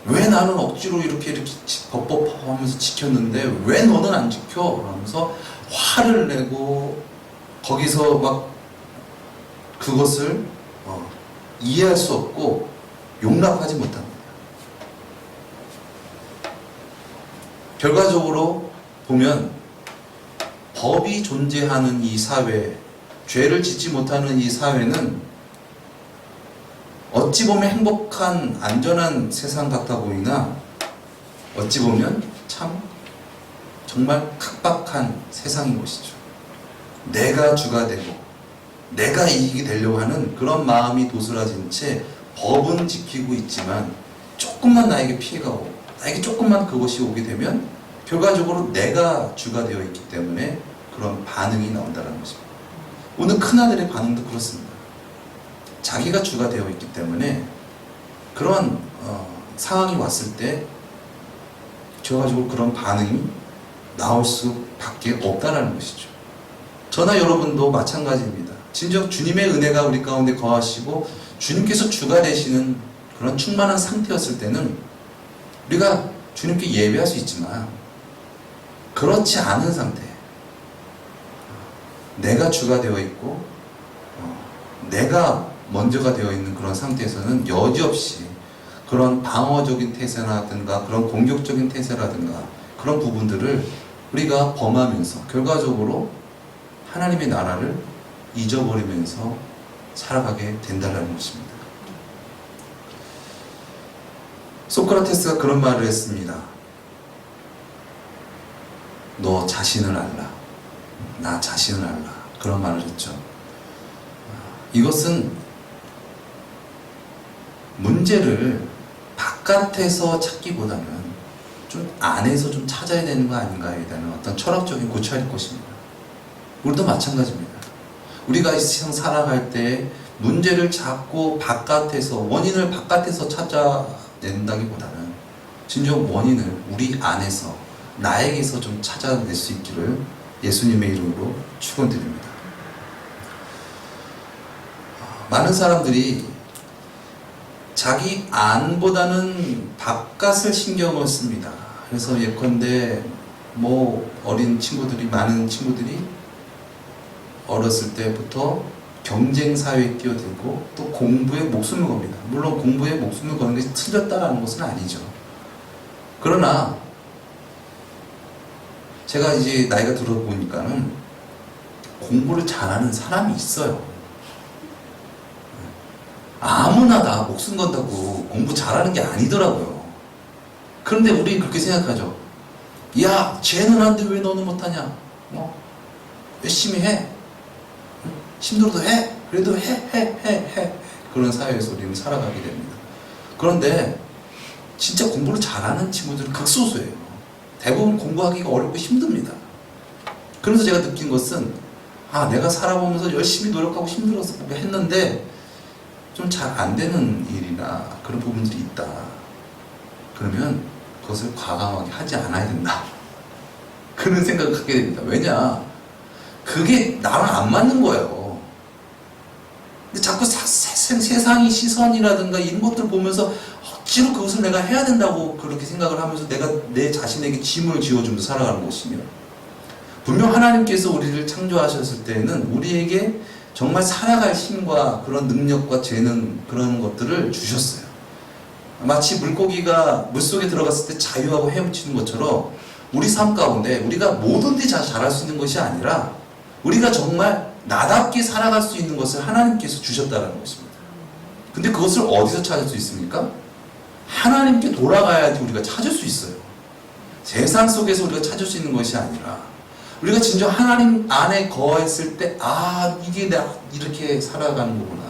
왜 나는 억지로 이렇게 법법하면서 지켰는데 왜 너는 안 지켜? 하면서 화를 내고 거기서 막 그것을 이해할 수 없고 용납하지 못합니다. 결과적으로 보면 법이 존재하는 이 사회, 죄를 짓지 못하는 이 사회는 어찌 보면 행복한 안전한 세상 같아 보이나 어찌 보면 참 정말 각박한 세상인 것이죠. 내가 주가 되고 내가 이익이 되려고 하는 그런 마음이 도스라진 채 법은 지키고 있지만 조금만 나에게 피해가 오고 나에게 조금만 그것이 오게 되면 결과적으로 내가 주가 되어 있기 때문에 그런 반응이 나온다는 것입니다. 오늘 큰아들의 반응도 그렇습니다. 자기가 주가 되어 있기 때문에 그런 상황이 왔을 때 결과적으로 그런 반응이 나올 수밖에 없다는 것이죠. 저나 여러분도 마찬가지입니다. 진정 주님의 은혜가 우리 가운데 거하시고 주님께서 주가 되시는 그런 충만한 상태였을 때는 우리가 주님께 예배할 수 있지만 그렇지 않은 상태, 내가 주가 되어 있고 내가 먼저가 되어 있는 그런 상태에서는 여지없이 그런 방어적인 태세라든가 그런 공격적인 태세라든가 그런 부분들을 우리가 범하면서 결과적으로 하나님의 나라를 잊어버리면서 살아가게 된다는 것입니다. 소크라테스가 그런 말을 했습니다. 너 자신을 알라. 나 자신을 알라. 그런 말을 했죠. 이것은 문제를 바깥에서 찾기보다는 좀 안에서 좀 찾아야 되는 거 아닌가에 대한 어떤 철학적인 고찰일 것입니다. 우리도 마찬가지입니다. 우리가 이 세상 살아갈 때 문제를 자꾸 바깥에서, 원인을 바깥에서 찾아낸다기보다는 진정 원인을 우리 안에서, 나에게서 좀 찾아낼 수 있기를 예수님의 이름으로 축원드립니다. 많은 사람들이 자기 안보다는 바깥을 신경을 씁니다. 그래서 예컨대 어린 친구들이, 많은 친구들이 어렸을 때부터 경쟁 사회에 뛰어들고 또 공부에 목숨을 겁니다. 물론 공부에 목숨을 거는 것이 틀렸다라는 것은 아니죠. 그러나 제가 이제 나이가 들어보니까는 공부를 잘하는 사람이 있어요. 아무나 다 목숨 건다고 공부 잘하는 게 아니더라고요. 그런데 우리 그렇게 생각하죠. 야, 쟤는 한데 왜 너는 못하냐? 열심히 해. 힘들어도 해. 그래도 해. 그런 사회에서 우리는 살아가게 됩니다. 그런데 진짜 공부를 잘하는 친구들은 극소수예요. 대부분 공부하기가 어렵고 힘듭니다. 그래서 제가 느낀 것은 내가 살아보면서 열심히 노력하고 힘들어서 했는데 좀 잘 안 되는 일이나 그런 부분들이 있다. 그러면 그것을 과감하게 하지 않아야 된다. 그런 생각을 갖게 됩니다. 왜냐? 그게 나랑 안 맞는 거예요. 근데 자꾸 세상의 시선이라든가 이런 것들 보면서 억지로 그것을 내가 해야 된다고 그렇게 생각을 하면서 내가 내 자신에게 짐을 지어주면서 살아가는 것이며, 분명 하나님께서 우리를 창조하셨을 때에는 우리에게 정말 살아갈 힘과 그런 능력과 재능, 그런 것들을 주셨어요. 마치 물고기가 물속에 들어갔을 때 자유하고 헤엄치는 것처럼 우리 삶 가운데 우리가 뭐든지 잘할 수 있는 것이 아니라 우리가 정말 나답게 살아갈 수 있는 것을 하나님께서 주셨다는 것입니다. 근데 그것을 어디서 찾을 수 있습니까? 하나님께 돌아가야지 우리가 찾을 수 있어요. 세상 속에서 우리가 찾을 수 있는 것이 아니라 우리가 진정 하나님 안에 거했을 때 이게 내가 이렇게 살아가는 거구나.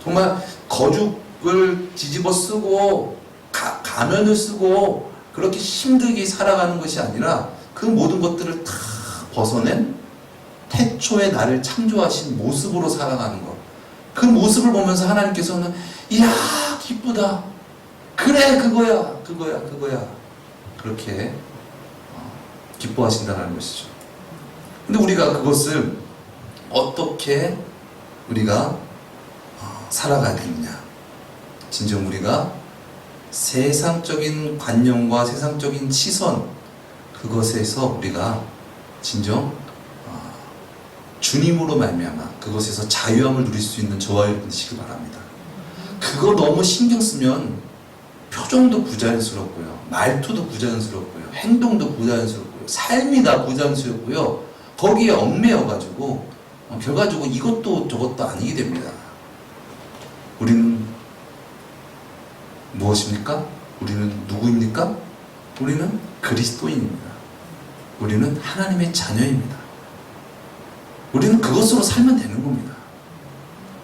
정말 거죽을 뒤집어 쓰고 가면을 쓰고 그렇게 힘들게 살아가는 것이 아니라 그 모든 것들을 다 벗어낸 태초에 나를 창조하신 모습으로 살아가는 것. 그 모습을 보면서 하나님께서는 이야 기쁘다. 그래 그거야. 그렇게 기뻐하신다는 것이죠. 근데 우리가 그것을 어떻게 우리가 살아가야 되느냐? 진정 우리가 세상적인 관념과 세상적인 시선, 그것에서 우리가 진정 주님으로 말미암아 그것에서 자유함을 누릴 수 있는 저와 여러분 되시길 바랍니다. 그거 너무 신경 쓰면 표정도 부자연스럽고요, 말투도 부자연스럽고요, 행동도 부자연스럽고요, 삶이 다 부자연스럽고요, 거기에 얽매여가지고 결과적으로 이것도 저것도 아니게 됩니다. 우리는 무엇입니까? 우리는 누구입니까? 우리는 그리스도인입니다. 우리는 하나님의 자녀입니다. 우리는 그것으로 살면 되는 겁니다.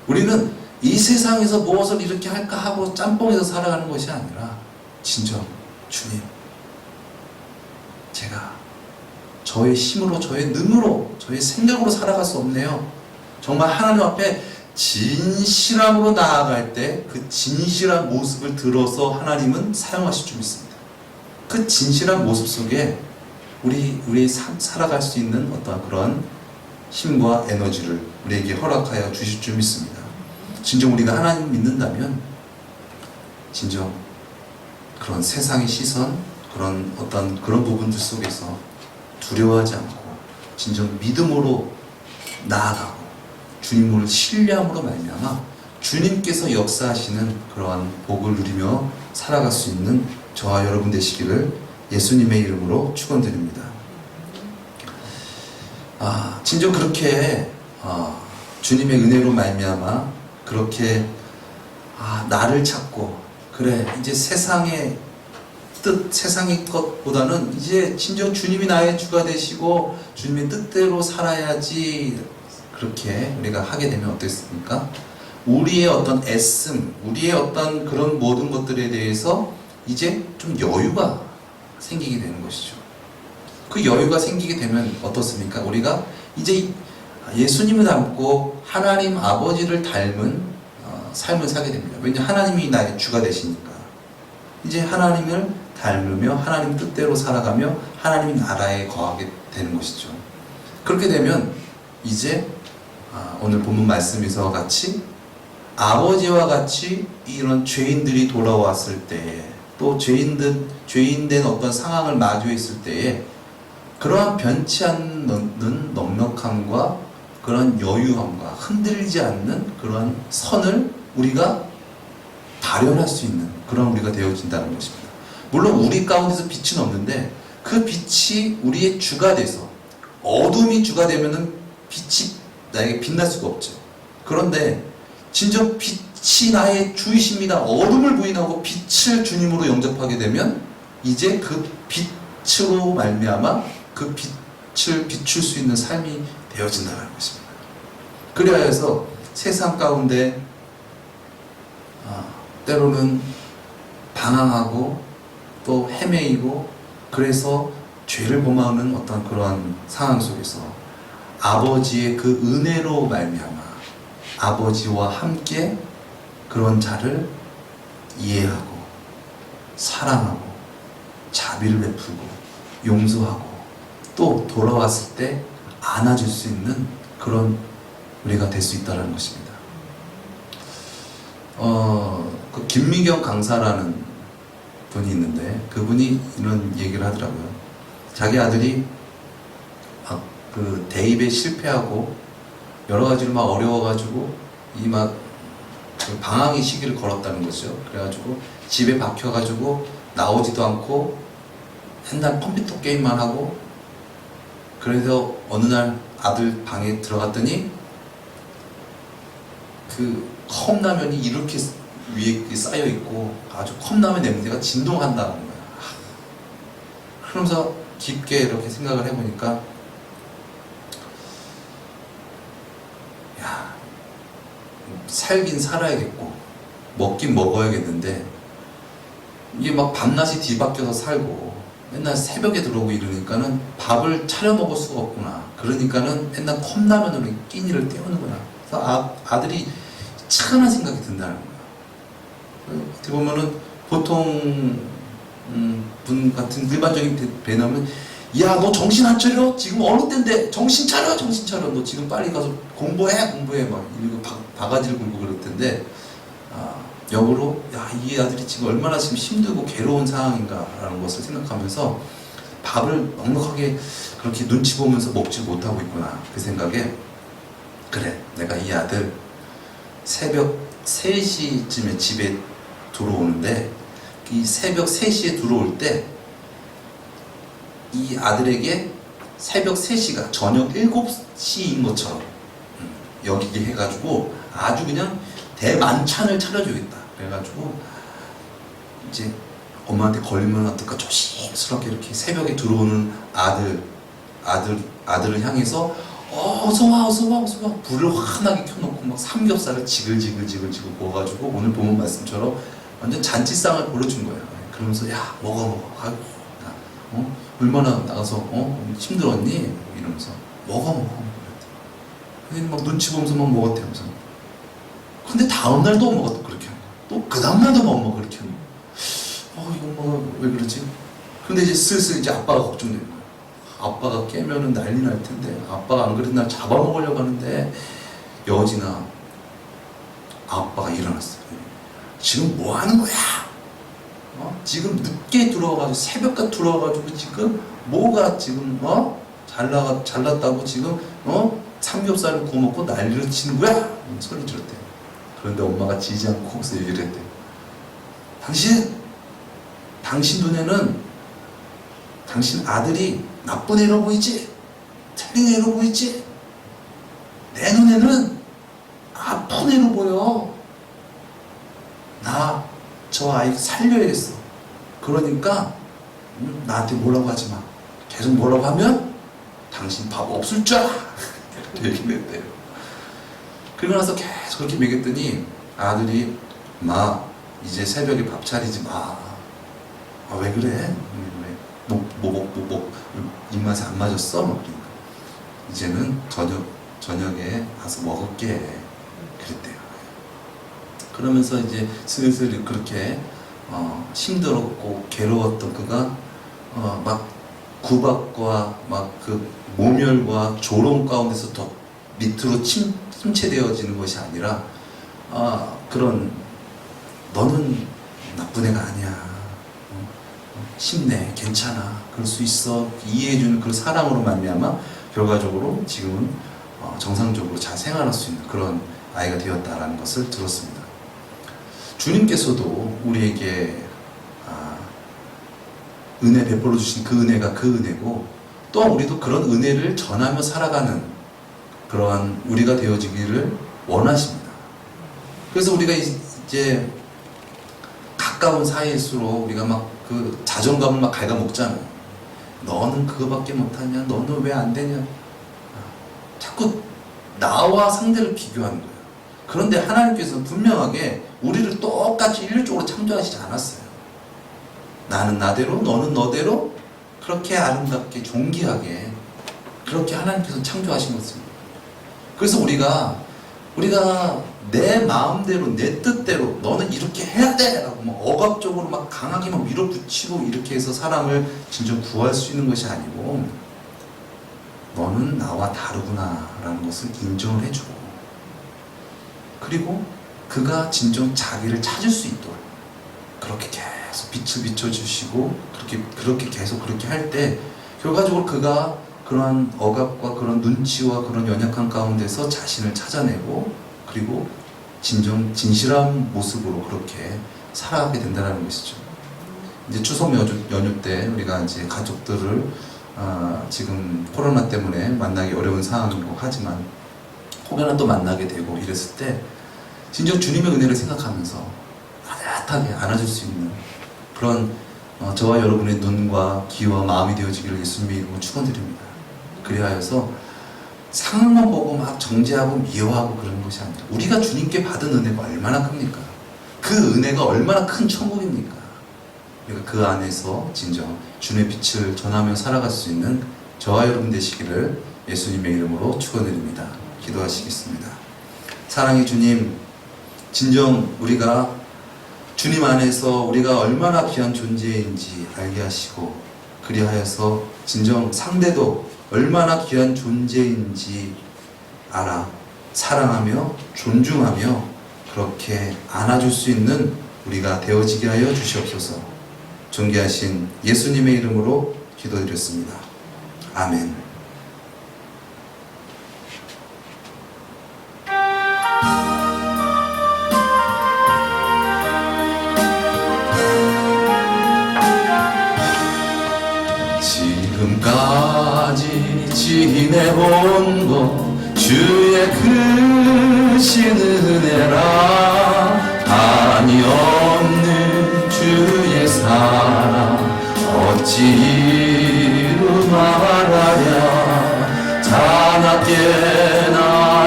우리는 이 세상에서 무엇을 이렇게 할까 하고 짬뽕에서 살아가는 것이 아니라 진정 주님, 제가 저의 힘으로, 저의 능으로, 저의 생각으로 살아갈 수 없네요. 정말 하나님 앞에 진실함으로 나아갈 때 그 진실한 모습을 들어서 하나님은 사용하실 줄 믿습니다. 그 진실한 모습 속에 우리 살아갈 수 있는 어떤 그런 힘과 에너지를 우리에게 허락하여 주실 줄 믿습니다. 진정 우리가 하나님 믿는다면 진정 그런 세상의 시선, 그런 어떤 그런 부분들 속에서 두려워하지 않고 진정 믿음으로 나아가고 주님을 신뢰함으로 말미암아 주님께서 역사하시는 그러한 복을 누리며 살아갈 수 있는 저와 여러분 되시기를 예수님의 이름으로 축원드립니다. 진정 그렇게 주님의 은혜로 말미암아 그렇게 나를 찾고, 그래 이제 세상의 뜻, 세상의 것보다는 이제 진정 주님이 나의 주가 되시고 주님의 뜻대로 살아야지, 그렇게 우리가 하게 되면 어떻습니까? 우리의 어떤 애씀, 우리의 어떤 그런 모든 것들에 대해서 이제 좀 여유가 생기게 되는 것이죠. 그 여유가 생기게 되면 어떻습니까? 우리가 이제 예수님을 닮고 하나님 아버지를 닮은 삶을 살게 됩니다. 왜냐하면 하나님이 나의 주가 되시니까. 이제 하나님을 닮으며 하나님 뜻대로 살아가며 하나님 나라에 거하게 되는 것이죠. 그렇게 되면 이제 오늘 본문 말씀에서 같이 아버지와 같이 이런 죄인들이 돌아왔을 때에, 또 죄인된 어떤 상황을 마주했을 때에 그러한 변치 않는 넉넉함과 그런 여유함과 흔들리지 않는 그런 선을 우리가 발현할 수 있는 그런 우리가 되어진다는 것입니다. 물론 우리 가운데서 빛은 없는데 그 빛이 우리의 주가 돼서, 어둠이 주가 되면은 빛이 나에게 빛날 수가 없죠. 그런데 진정 빛이 나의 주이십니다. 어둠을 부인하고 빛을 주님으로 영접하게 되면 이제 그 빛으로 말미암아 그 빛을 비출 수 있는 삶이 되어진다는 것입니다. 그래야 해서 세상 가운데 때로는 방황하고 또 헤매이고, 그래서 죄를 범하는 어떤 그러한 상황 속에서 아버지의 그 은혜로 말미암아 아버지와 함께 그런 자를 이해하고 사랑하고 자비를 베풀고 용서하고 또 돌아왔을 때 안아줄 수 있는 그런 우리가 될 수 있다는 것입니다. 그 김미경 강사라는 분이 있는데 그분이 이런 얘기를 하더라고요. 자기 아들이 그 대입에 실패하고 여러 가지로 막 어려워가지고 이 막 방황의 시기를 걸었다는 거죠. 그래가지고 집에 박혀가지고 나오지도 않고 맨날 컴퓨터 게임만 하고, 그래서 어느 날 아들 방에 들어갔더니 그 컵라면이 이렇게 위에 쌓여 있고 아주 컵라면 냄새가 진동한다는 거야. 그러면서 깊게 이렇게 생각을 해보니까, 야, 살긴 살아야겠고 먹긴 먹어야겠는데 이게 막 밤낮이 뒤바뀌어서 살고 맨날 새벽에 들어오고 이러니까는 밥을 차려 먹을 수가 없구나. 그러니까는 맨날 컵라면으로 끼니를 때우는구나. 그래서 아들이 차가운 생각이 든다는 거야. 어떻게 보면은 보통 분 같은 일반적인 배나면, 야, 너 정신 안 차려? 지금 어느 때인데 정신 차려, 정신 차려. 너 지금 빨리 가서 공부해 막 이러고 바가지를 굴고 그럴 텐데, 역으로 야, 이 아들이 지금 얼마나 지금 힘들고 괴로운 상황인가라는 것을 생각하면서 밥을 넉넉하게 그렇게 눈치 보면서 먹지 못하고 있구나, 그 생각에 그래, 내가 이 아들 새벽 3시쯤에 집에 들어오는데 이 새벽 3시에 들어올 때 이 아들에게 새벽 3시가 저녁 7시인 것처럼 여기게 해가지고 아주 그냥 대만찬을 차려주겠다. 그래가지고 이제 엄마한테 걸리면 어떨까 조심스럽게 이렇게 새벽에 들어오는 아들을 향해서 어서 와 불을 환하게 켜놓고 막 삼겹살을 지글지글 구워가지고 오늘 보면 말씀처럼 완전 잔치상을 벌여준 거예요. 그러면서 야 먹어 아이고 얼마나 나가서 힘들었니? 이러면서 먹어 그랬더니 막 눈치 보면서 막 먹었대면서. 근데 다음날도 엄마가 또 그렇게 하는 거야. 또 그 다음날도 엄마가 그렇게 하는 거야. 이거 엄마가 왜 그러지? 근데 이제 슬슬 이제 아빠가 걱정되는 거야. 아빠가 깨면은 난리 날 텐데 아빠가 안 그래도 날 잡아먹으려고 하는데 여진아 아빠가 일어났어. 지금 뭐 하는 거야? 지금 늦게 들어와가지고 새벽까지 들어와가지고 지금 뭐가 지금 잘났다고 지금 삼겹살을 구워 먹고 난리를 치는 거야? 소리 질렀대. 그런데 엄마가 지지 않고 거기서 얘기를 했대. 당신 눈에는 당신 아들이 나쁜 애로 보이지? 틀린 애로 보이지? 내 눈에는 아픈 애로 보여. 나 저 아이 살려야겠어. 그러니까 나한테 뭐라고 하지 마. 계속 뭐라고 하면 당신 밥 없을 줄 알아. 이렇게 얘기를 했대요. 그러고 나서 계속 그렇게 먹였더니 아들이 마 이제 새벽에 밥 차리지 마. 왜 그래? 입맛에 안 맞았어? 막 그러니까 이제는 저녁에 와서 먹을게. 그랬대요. 그러면서 이제 슬슬 그렇게 힘들었고 괴로웠던 그가 막 구박과 막 그 모멸과 조롱 가운데서 더 밑으로 침체되어지는 것이 아니라 그런 너는 나쁜 애가 아니야. 힘내, 괜찮아, 그럴 수 있어. 이해해주는 그 사랑으로 말미암아 결과적으로 지금은 정상적으로 잘 생활할 수 있는 그런 아이가 되었다라는 것을 들었습니다. 주님께서도 우리에게 은혜 베풀어 주신 그 은혜가 그 은혜고 또한 우리도 그런 은혜를 전하며 살아가는 그러한 우리가 되어지기를 원하십니다. 그래서 우리가 이제 가까운 사이일수록 우리가 막 그 자존감을 막 갉아먹잖아요. 너는 그거밖에 못하냐? 너는 왜 안 되냐? 자꾸 나와 상대를 비교하는 거예요. 그런데 하나님께서는 분명하게 우리를 똑같이 일률적으로 창조하시지 않았어요. 나는 나대로 너는 너대로 그렇게 아름답게 존귀하게 그렇게 하나님께서 창조하신 것입니다. 그래서 우리가 내 마음대로 내 뜻대로 너는 이렇게 해야 돼 라고 막 억압적으로 막 강하게 막 밀어붙이고 이렇게 해서 사람을 진정 구할 수 있는 것이 아니고 너는 나와 다르구나 라는 것을 인정을 해주고 그리고 그가 진정 자기를 찾을 수 있도록 그렇게 계속 빛을 비춰주시고 그렇게 계속 그렇게 할 때 결과적으로 그가 그러한 억압과 그런 눈치와 그런 연약한 가운데서 자신을 찾아내고 그리고 진실한 모습으로 그렇게 살아가게 된다는 것이죠. 이제 추석 연휴 때 우리가 이제 가족들을 지금 코로나 때문에 만나기 어려운 상황이고 하지만 혹여나 또 만나게 되고 이랬을 때 진정 주님의 은혜를 생각하면서 따뜻하게 안아줄 수 있는 그런 저와 여러분의 눈과 귀와 마음이 되어지기를 예수님의 이름으로 축원드립니다. 그리하여서 상황만 보고 막 정죄하고 미워하고 그러는 것이 아니라 우리가 주님께 받은 은혜가 얼마나 큽니까? 그 은혜가 얼마나 큰 천국입니까? 우리가 그 안에서 진정 주님의 빛을 전하며 살아갈 수 있는 저와 여러분 되시기를 예수님의 이름으로 축원드립니다. 기도하시겠습니다. 사랑의 주님, 진정 우리가 주님 안에서 우리가 얼마나 귀한 존재인지 알게 하시고 그리하여서 진정 상대도 얼마나 귀한 존재인지 알아 사랑하며 존중하며 그렇게 안아줄 수 있는 우리가 되어지게 하여 주시옵소서. 존귀하신 예수님의 이름으로 기도드렸습니다. 아멘. 지금까지 지내본 것 주의 크신 은혜라 한이 없는 주의 사랑 어찌 이루 말하랴 자나깨나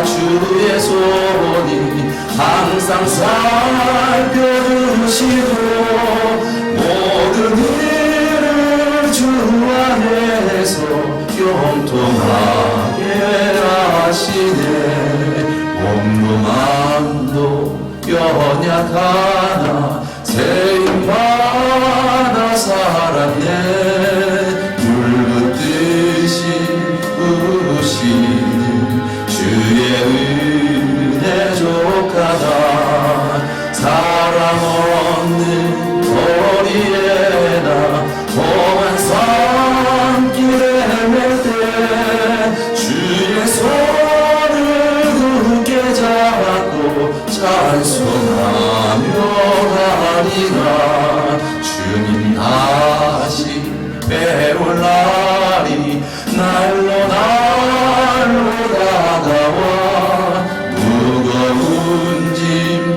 주의 손이 항상 살펴주시고 모든 일을 주 안에서 형통하게 하시네 몸도 마음도 연약하나 세임받아 살았네 물붓듯이 부으시는 주의 은혜 족하다 사랑 없는 거리에나 험한 산길에 맬 때 주의 손을 굳게 잡고 찬송하며 가리라 주님 다시 배울 날이 날로 다가와 무거운 짐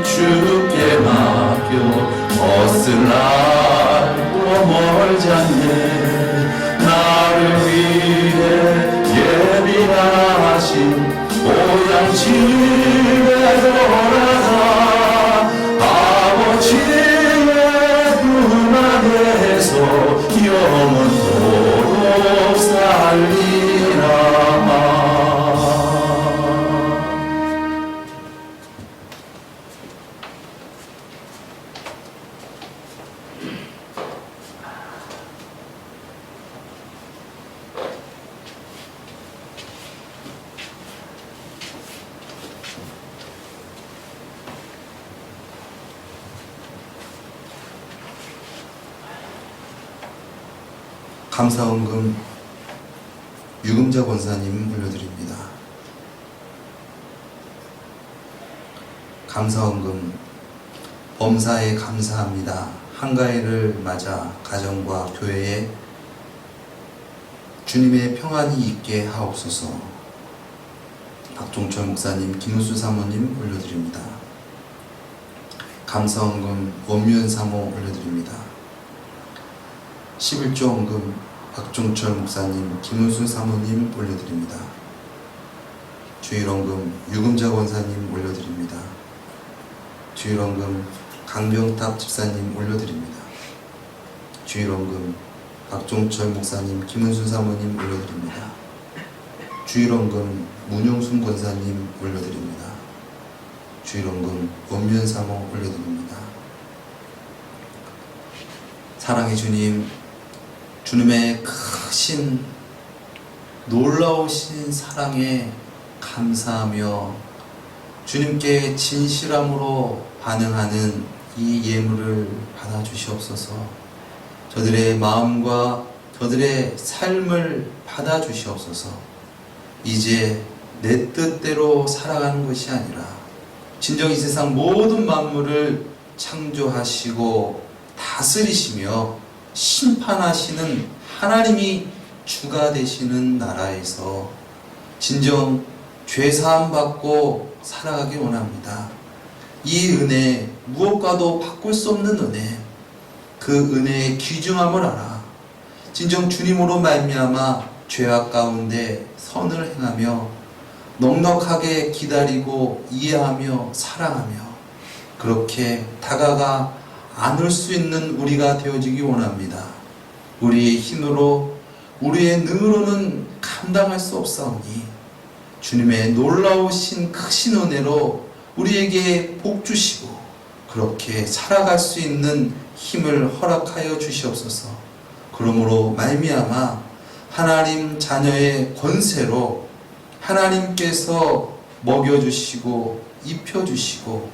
주께 맡겨 벗을 날도 멀지 않네 나를 위해 예비하신 고향 집에 돌아가 아버지의 품 안에서 영원토록 살리라 감사원금 유금자 권사님 올려드립니다. 감사원금 범사에 감사합니다. 한가위를 맞아 가정과 교회에 주님의 평안이 있게 하옵소서. 박종철 목사님, 김우수 사모님 올려드립니다. 감사원금 원묘연 사모 올려드립니다. 11조 원금 박종철 목사님, 김은순 사모님 올려드립니다. 주일원금 유금자 권사님 올려드립니다. 주일원금 강병탑 집사님 올려드립니다. 주일원금 박종철 목사님, 김은순 사모님 올려드립니다. 주일원금 문용순 권사님 올려드립니다. 주일원금 원면 사모 올려드립니다. 사랑의 주님, 주님의 크신 놀라우신 사랑에 감사하며 주님께 진실함으로 반응하는 이 예물을 받아주시옵소서. 저들의 마음과 저들의 삶을 받아주시옵소서. 이제 내 뜻대로 살아가는 것이 아니라 진정 이 세상 모든 만물을 창조하시고 다스리시며 심판하시는 하나님이 주가 되시는 나라에서 진정 죄사함 받고 살아가길 원합니다. 이 은혜, 무엇과도 바꿀 수 없는 은혜, 그 은혜의 귀중함을 알아 진정 주님으로 말미암아 죄악 가운데 선을 행하며 넉넉하게 기다리고 이해하며 사랑하며 그렇게 다가가 안을 수 있는 우리가 되어지기 원합니다. 우리의 힘으로 우리의 능으로는 감당할 수 없사오니 주님의 놀라우신 크신 은혜로 우리에게 복 주시고 그렇게 살아갈 수 있는 힘을 허락하여 주시옵소서. 그러므로 말미암아 하나님 자녀의 권세로 하나님께서 먹여주시고 입혀주시고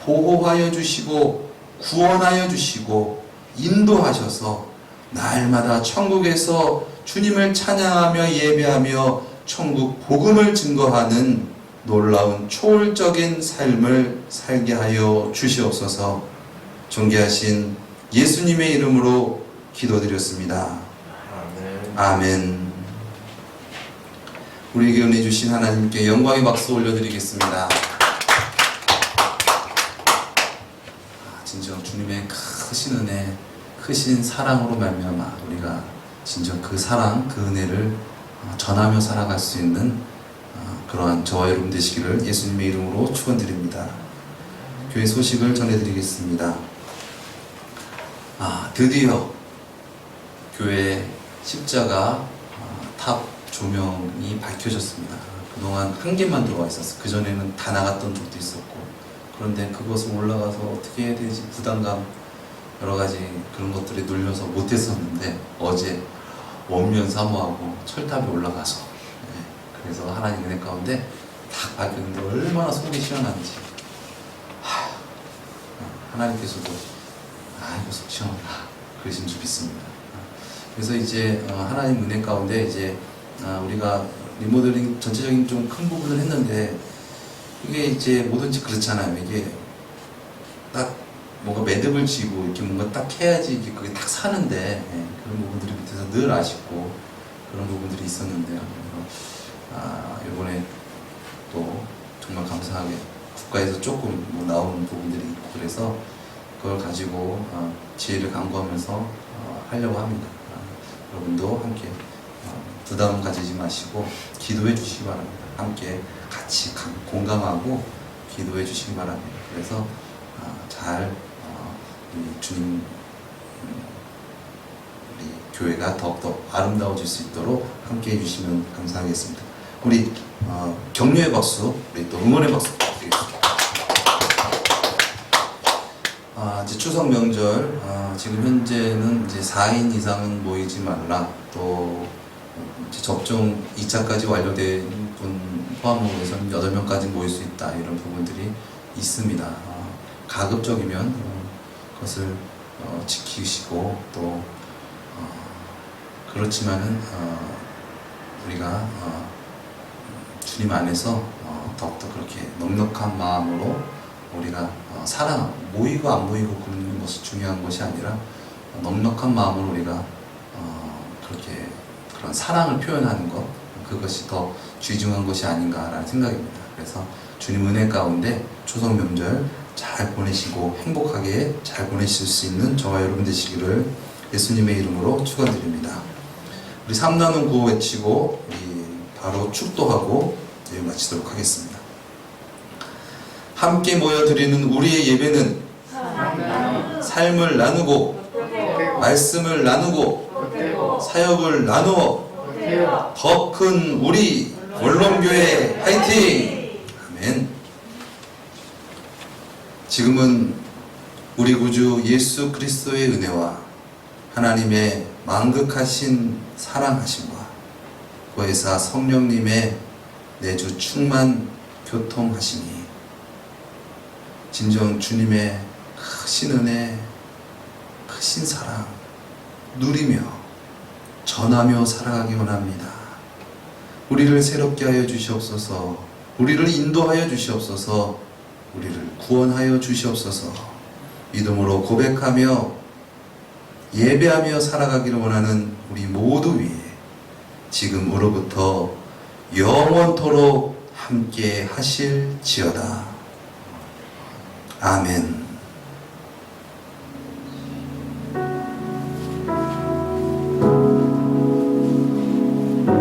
보호하여 주시고 구원하여 주시고 인도하셔서 날마다 천국에서 주님을 찬양하며 예배하며 천국 복음을 증거하는 놀라운 초월적인 삶을 살게 하여 주시옵소서. 존귀하신 예수님의 이름으로 기도드렸습니다. 아멘. 우리에게 은혜 주신 하나님께 영광의 박수 올려드리겠습니다. 진정 주님의 크신 은혜, 크신 사랑으로 말미암아 우리가 진정 그 사랑, 그 은혜를 전하며 살아갈 수 있는 그러한 저와 여러분 되시기를 예수님의 이름으로 축원드립니다. 교회 소식을 전해드리겠습니다. 드디어 교회 십자가 탑 조명이 밝혀졌습니다. 그동안 한 개만 들어와 있었어요. 그전에는 다 나갔던 적도 있었고, 그런데 그것을 올라가서 어떻게 해야 되지, 부담감, 여러 가지 그런 것들에 눌려서 못했었는데 어제 원면 사모하고 철탑에 올라가서 그래서 하나님 은혜 가운데 딱 밝혔는데 얼마나 속이 시원한지, 하나님께서도 아이고 속 시원하다 그러신 줄 믿습니다. 그래서 이제 하나님 은혜 가운데 이제 우리가 리모델링 전체적인 좀 큰 부분을 했는데, 이게 이제 뭐든지 그렇잖아요. 이게 딱 뭔가 매듭을 지고 이렇게 뭔가 딱 해야지 이게 그게 딱 사는데, 그런 부분들이 밑에서 늘 아쉽고 그런 부분들이 있었는데요. 이번에 또 정말 감사하게 국가에서 조금 뭐 나오는 부분들이 있고, 그래서 그걸 가지고 지혜를 강구하면서 하려고 합니다. 여러분도 함께 부담 가지지 마시고 기도해 주시기 바랍니다. 함께 같이 공감하고 기도해 주시기 바랍니다. 그래서 잘 주님, 우리 교회가 더욱더 아름다워질 수 있도록 함께 해주시면 감사하겠습니다. 우리 격려의 박수, 우리 또 응원의 박수 부탁드리겠습니다. 이제 추석 명절, 지금 현재는 이제 4인 이상은 모이지 말라, 또 이제 접종 2차까지 완료된 분 포함으로 해서는 8명까지 모일 수 있다, 이런 부분들이 있습니다. 가급적이면 그것을 지키시고, 또 그렇지만은 우리가 주님 안에서 더욱더 그렇게 넉넉한 마음으로 우리가 사랑, 모이고 안 모이고 그런 것이 중요한 것이 아니라 넉넉한 마음으로 우리가 그렇게 그런 사랑을 표현하는 것, 그것이 더 귀중한 것이 아닌가라는 생각입니다. 그래서 주님 은혜 가운데 추석 명절 잘 보내시고 행복하게 잘 보내실 수 있는 저와 여러분 되시기를 예수님의 이름으로 축원드립니다. 우리 3나눔 구호 외치고 우리 바로 축도하고 예배 마치도록 하겠습니다. 함께 모여 드리는 우리의 예배는 삶을 나누고 말씀을 나누고 사역을 나누어 더 큰 우리 원룸교회 화이팅! 아멘. 지금은 우리 구주 예수 그리스도의 은혜와 하나님의 만극하신 사랑하심과 보혜사 성령님의 내주 충만 교통하심이 진정 주님의 크신 은혜, 크신 사랑 누리며 전하며 살아가기 원합니다. 우리를 새롭게 하여 주시옵소서. 우리를 인도하여 주시옵소서. 우리를 구원하여 주시옵소서. 믿음으로 고백하며 예배하며 살아가기를 원하는 우리 모두 위에 지금으로부터 영원토록 함께 하실지어다. 아멘.